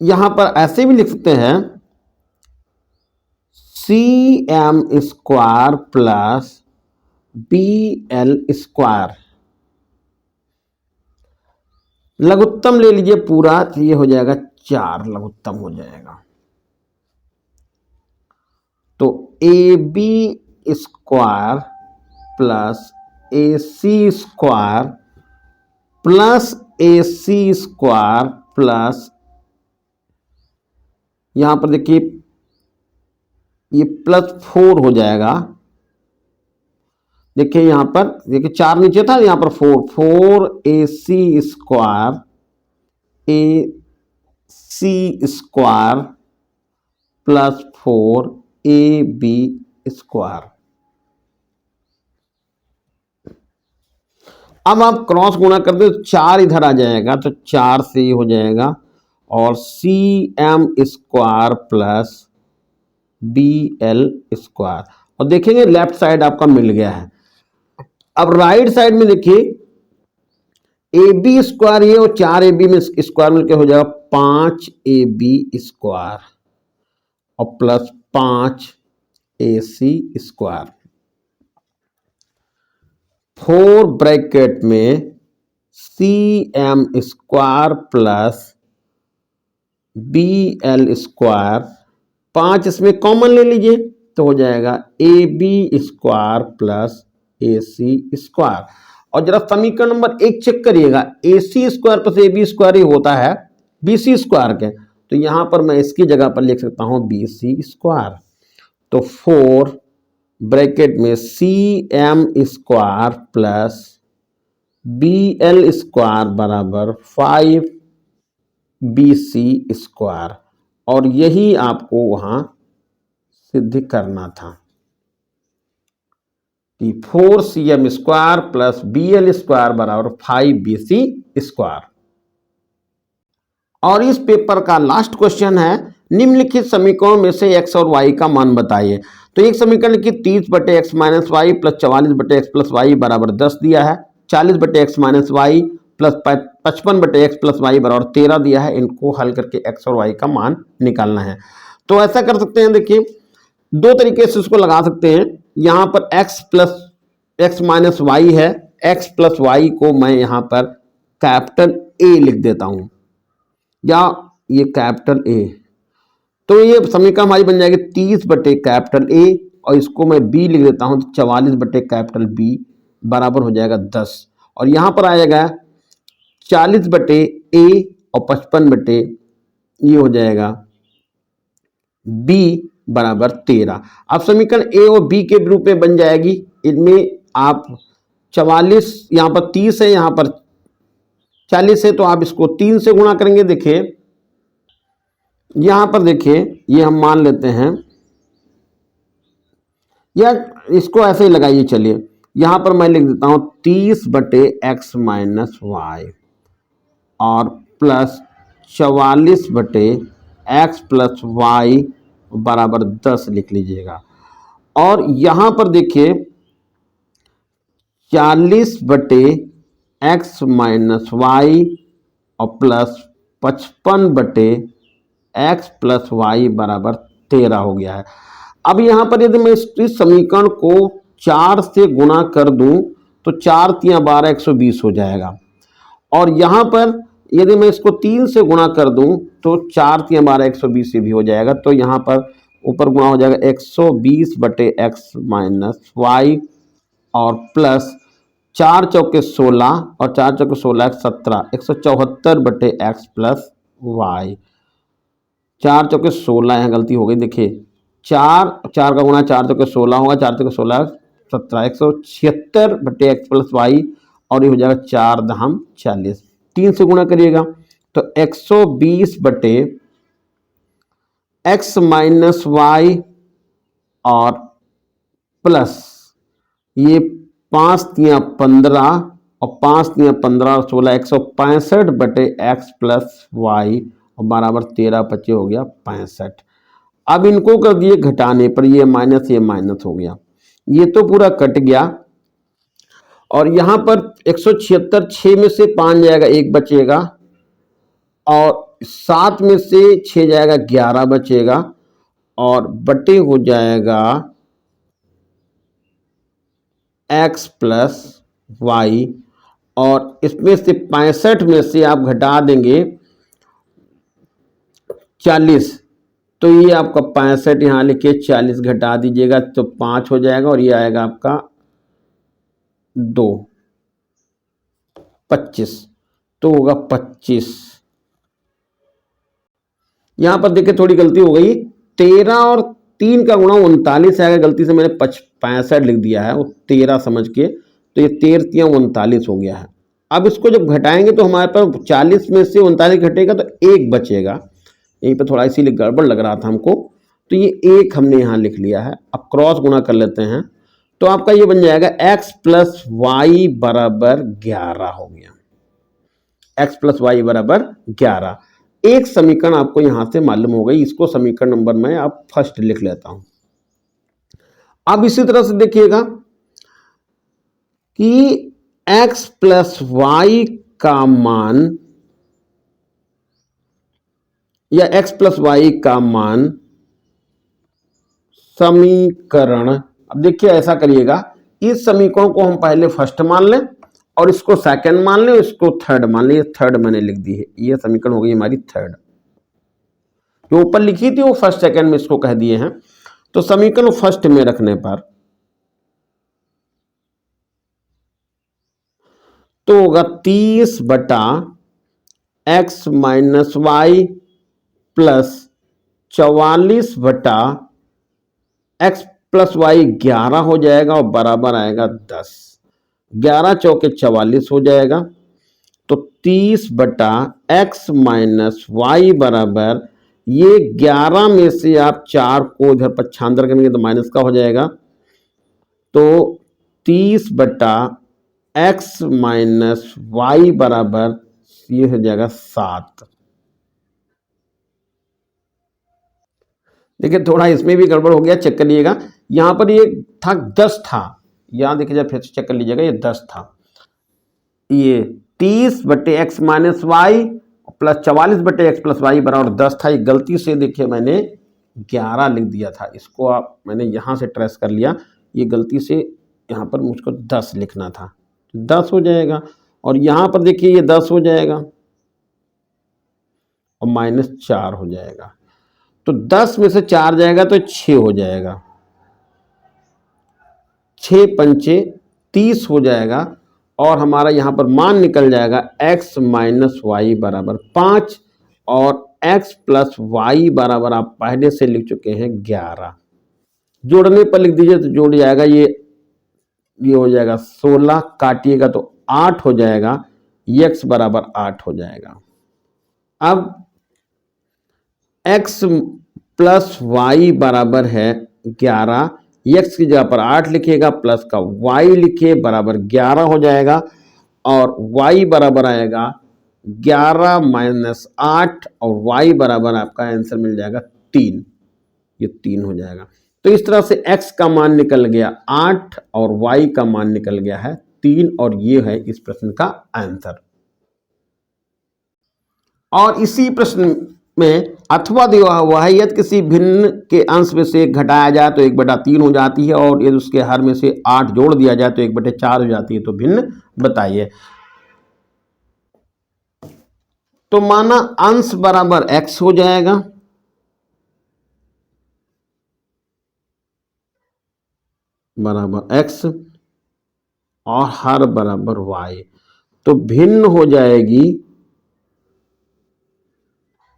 यहां पर ऐसे भी लिख सकते हैं cm² प्लस bl²। लघुत्तम ले लीजिए पूरा, तो ये हो जाएगा 4 लघुत्तम हो जाएगा। तो AB² plus AC² plus AC² plus, यहां पर देखिए ये +4 हो जाएगा। देखिए यहां पर देखिए 4 नीचे था, यहां पर 4 AC² प्लस 4AB²। अब आप क्रॉस गुणा कर दो, 4 इधर आ जाएगा, तो 4 से ये हो जाएगा, और cm² प्लस bl²। और देखेंगे लेफ्ट साइड आपका मिल गया है। अब राइट साइड में देखिए AB² ये और 4AB में स्क्वायर मिलकर हो जाएगा 5AB² और प्लस 5AC²। 4 ब्रैकेट में cm² प्लस bl²। 5 इसमें कॉमन ले लीजिए, तो हो जाएगा AB² प्लस AC²। और जरा समीकरण नंबर 1 चेक करिएगा, AC² प्लस AB² ही होता है BC² के, तो यहां पर मैं इसकी जगह पर लिख सकता हूं BC²। तो 4 ब्रैकेट में cm² प्लस bl² बराबर 5BC²। और यही आपको वहां सिद्ध करना था कि 4cm² प्लस bl² बराबर 5BC²। और इस पेपर का लास्ट क्वेश्चन है, निम्नलिखित समीकरणों में से x और y का मान बताइए। तो एक समीकरण लिखिए 30/x - y plus 44/x plus y बराबर 10 दिया है, 40/x - y plus 55/x plus y बराबर 13 दिया है। इनको हल करके x और y का मान निकालना है। तो ऐसा कर सकते हैं, देखिए 2 तरीके से इसको लगा सकते हैं। यहां पर x plus x minus Y है, x प्लस वाई को मैं यहां पर कैपिटल A लिख देता हूं, या ये कैपिटल A। तो ये समीकरण हमारी बन जाएगी 30/कैपिटल A, और इसको मैं B लिख देता हूं, तो 44/कैपिटल B बराबर हो जाएगा 10। और यहां पर आएगा 40/A और 55 ये हो जाएगा B बराबर 13। अब समीकरण A और B के रूप में बन जाएगी। इनमें आप 44, यहां पर 30 है, यहां पर 40 है, तो आप इसको 3 से गुणा करेंगे। देखिए यहां पर देखिए ये हम मान लेते हैं, या इसको ऐसे ही लगाइए। चलिए यहां पर मैं लिख देता हूं 30/x माइनस वाई और प्लस 44/x प्लस वाई बराबर 10 लिख लीजिएगा। और यहां पर देखिए 40/x माइनस वाई और प्लस 55/x प्लस वाई बराबर 13 हो गया है। अब यहां पर यदि मैं इस समीकरण को 4 से गुणा कर दूं, तो 4 × 3 = 12, 120 हो जाएगा। और यहां पर यदि मैं इसको 3 से गुणा कर दूं, तो 4 × 3 = 12, 120 से भी हो जाएगा। तो यहां पर ऊपर गुणा हो जाएगा 120/x माइनस वाई और प्लस 4 चौके 16 और 4 चौके 16 17, 174/x प्लस वाई। 4 चौके 16, यहाँ गलती हो गई, देखिए 4 का गुणा 4 चौके 16 होगा, 4 चौके 16 17, 176/x प्लस वाई, और ये हो जाएगा 4 × 40। 3 से गुणा करिएगा तो 120/x माइनस वाई और प्लस ये 5 × 15 और 5 × 15 और 16, 165/x प्लस वाई और बराबर 13 25 हो गया 65। अब इनको कर दिए घटाने पर, ये माइनस हो गया, ये तो पूरा कट गया। और यहां पर 176, 6 में से 5 जाएगा, 1 बचेगा, और 7 में से 6 जाएगा, 11 बचेगा और बटे हो जाएगा x प्लस वाई, और इसमें से 65 में से आप घटा देंगे 40, तो ये आपका 65 यहाँ लिखिए, 40 घटा दीजिएगा तो 5 हो जाएगा और ये आएगा आपका 2, 25, तो होगा 25। यहां पर देखिए थोड़ी गलती हो गई, 13 और 3 का गुणा 39 आएगा, गलती से मैंने 65 लिख दिया है, वो 13 समझ के, तो ये 13 39 हो गया है। अब इसको जब घटाएंगे तो हमारे पास 40 में से 39 घटेगा तो 1 बचेगा, यहीं पर थोड़ा इसीलिए गड़बड़ लग रहा था हमको, तो ये 1 हमने यहाँ लिख लिया है। अब क्रॉस गुणा कर लेते हैं तो आपका ये बन जाएगा x प्लस वाई बराबर 11 हो गया, x प्लस वाई बराबर 11। एक समीकरण आपको यहां से मालूम हो गई, इसको समीकरण नंबर में आप फर्स्ट लिख लेता हूं। अब इसी तरह से देखिएगा कि x प्लस वाई का मान या x प्लस वाई का मान समीकरण, अब देखिए ऐसा करिएगा, इस समीकरण को हम पहले फर्स्ट मान लें और इसको सेकंड मान लें, इसको थर्ड मान लें, ये थर्ड मैंने लिख दी है, ये समीकरण हो गई हमारी थर्ड। जो ऊपर लिखी थी वो फर्स्ट सेकंड में इसको कह दिए हैं, तो समीकरण फर्स्ट में रखने पर तो होगा 30 बटा x माइनस वाई प्लस 44 बटा x प्लस वाई 11 हो जाएगा और बराबर आएगा 10, 11 चौके 44 हो जाएगा, तो 30 बटा x माइनस वाई बराबर, ये 11 में से आप 4 को इधर पक्षांतर करेंगे तो माइनस का हो जाएगा, तो 30 बटा x माइनस वाई बराबर ये हो जाएगा 7। देखिए थोड़ा इसमें भी गड़बड़ हो गया, चेक कर लीजिएगा, यहां पर ये था 10 था, यहां देखिए फिर से चेक कर लीजिएगा, ये 10 था, ये 30 बटे एक्स माइनस वाई प्लस 44 बटे एक्स प्लस वाई बराबर 10 था, ये गलती से देखिए मैंने 11 लिख दिया था, इसको आप मैंने यहाँ से ट्रेस कर लिया, ये गलती से यहाँ पर मुझको 10 लिखना था, 10 हो जाएगा, और यहाँ पर देखिए ये 10 हो जाएगा और माइनस 4 हो जाएगा, तो 10 में से 4 जाएगा तो 6 हो जाएगा, 6 पंचे 30 हो जाएगा, और हमारा यहाँ पर मान निकल जाएगा x माइनस वाई बराबर 5 और x प्लस वाई बराबर आप पहले से लिख चुके हैं 11। जोड़ने पर लिख दीजिए तो जोड़ जाएगा, ये हो जाएगा 16, काटिएगा तो 8 हो जाएगा, x बराबर 8 हो जाएगा। अब x प्लस वाई बराबर है 11, x की जगह पर 8 लिखिएगा, प्लस का y लिखिए बराबर 11 हो जाएगा, और y बराबर आएगा 11 माइनस 8 और y बराबर आपका आंसर मिल जाएगा 3, ये 3 हो जाएगा। तो इस तरह से x का मान निकल गया 8 और y का मान निकल गया है 3, और ये है इस प्रश्न का आंसर। और इसी प्रश्न में अथवा दिया हुआ है, यदि किसी भिन्न के अंश में से घटाया जाए तो 1/3 हो जाती है, और यदि उसके हर में से 8 जोड़ दिया जाए तो 1/4 हो जाती है, तो भिन्न बताइए। तो माना अंश बराबर x हो जाएगा, बराबर x और हर बराबर y, तो भिन्न हो जाएगी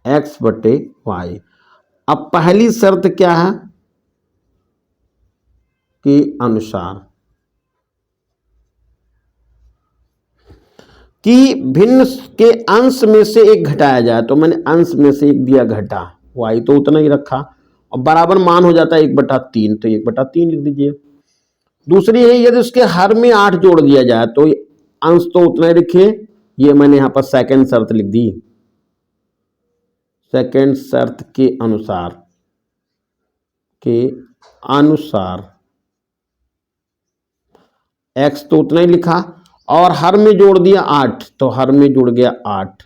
x बटे वाई। अब पहली शर्त क्या है कि अनुसार कि भिन्न के अंश में से एक घटाया जाए, तो मैंने अंश में से एक दिया घटा, y तो उतना ही रखा, और बराबर मान हो जाता है 1/3, तो 1/3 लिख दीजिए। दूसरी है यदि उसके हर में 8 जोड़ दिया जाए तो अंश तो उतना ही रखिए, ये मैंने यहां पर सेकंड शर्त लिख दी, सेकंड शर्त के अनुसार x तो उतना ही लिखा, और हर में जोड़ दिया 8, तो हर में जुड़ गया 8,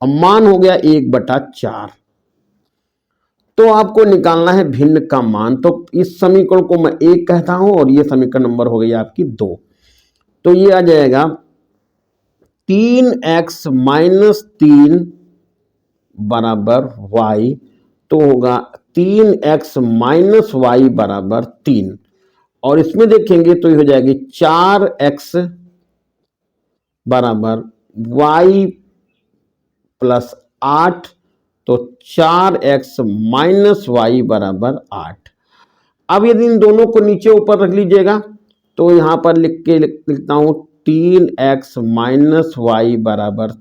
और मान हो गया 1/4। तो आपको निकालना है भिन्न का मान। तो इस समीकरण को मैं 1 कहता हूं और ये समीकरण नंबर हो गई आपकी 2। तो ये आ जाएगा 3x - 3 बराबर y। तो होगा 3x - y बराबर 3। और इसमें देखेंगे तो ये हो जाएगी 4x बराबर y प्लस 8। तो 4x - y बराबर 8। अब यदि इन दोनों को नीचे ऊपर रख लीजिएगा तो यहां पर लिखता हूं 3x - y बराबर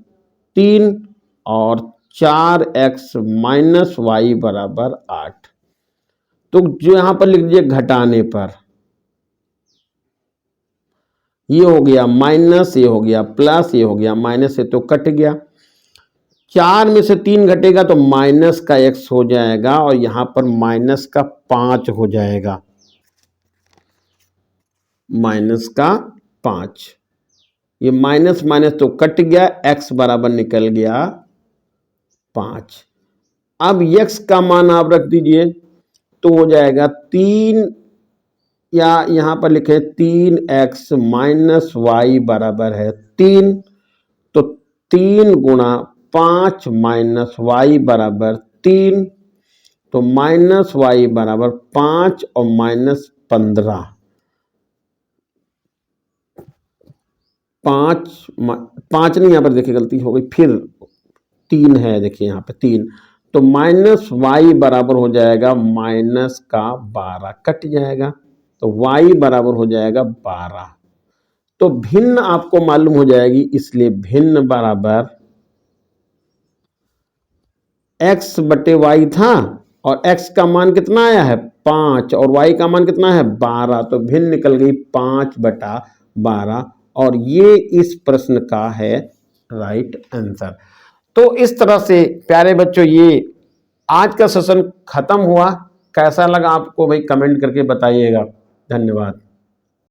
3 और 4x - y बराबर 8। तो जो यहां पर लिख दीजिए घटाने पर, ये हो गया माइनस, ये हो गया प्लस, ये हो गया माइनस, से तो कट गया। 4 में से 3 घटेगा तो माइनस का x हो जाएगा और यहां पर माइनस का 5 हो जाएगा, माइनस का 5। ये माइनस माइनस तो कट गया, x बराबर निकल गया 5। अब x का मान आप रख दीजिए तो हो जाएगा 3, या यहां पर लिखे 3x - y बराबर है 3। तो 3 गुणा 5 - y बराबर 3। तो -y बराबर 5 और -15। 5 नहीं, यहां पर देखिए गलती हो गई, फिर 3 है, देखिए यहां पे 3। तो -y बराबर हो जाएगा माइनस का 12, कट जाएगा। तो y बराबर हो जाएगा 12। तो भिन्न आपको मालूम हो जाएगी, इसलिए भिन्न बराबर x बटे y था और x का मान कितना आया है 5 और y का मान कितना है 12। तो भिन्न निकल गई 5/12 और ये इस प्रश्न का है राइट आंसर। तो इस तरह से प्यारे बच्चों ये आज का सेशन खत्म हुआ। कैसा लगा आपको भाई कमेंट करके बताइएगा। धन्यवाद।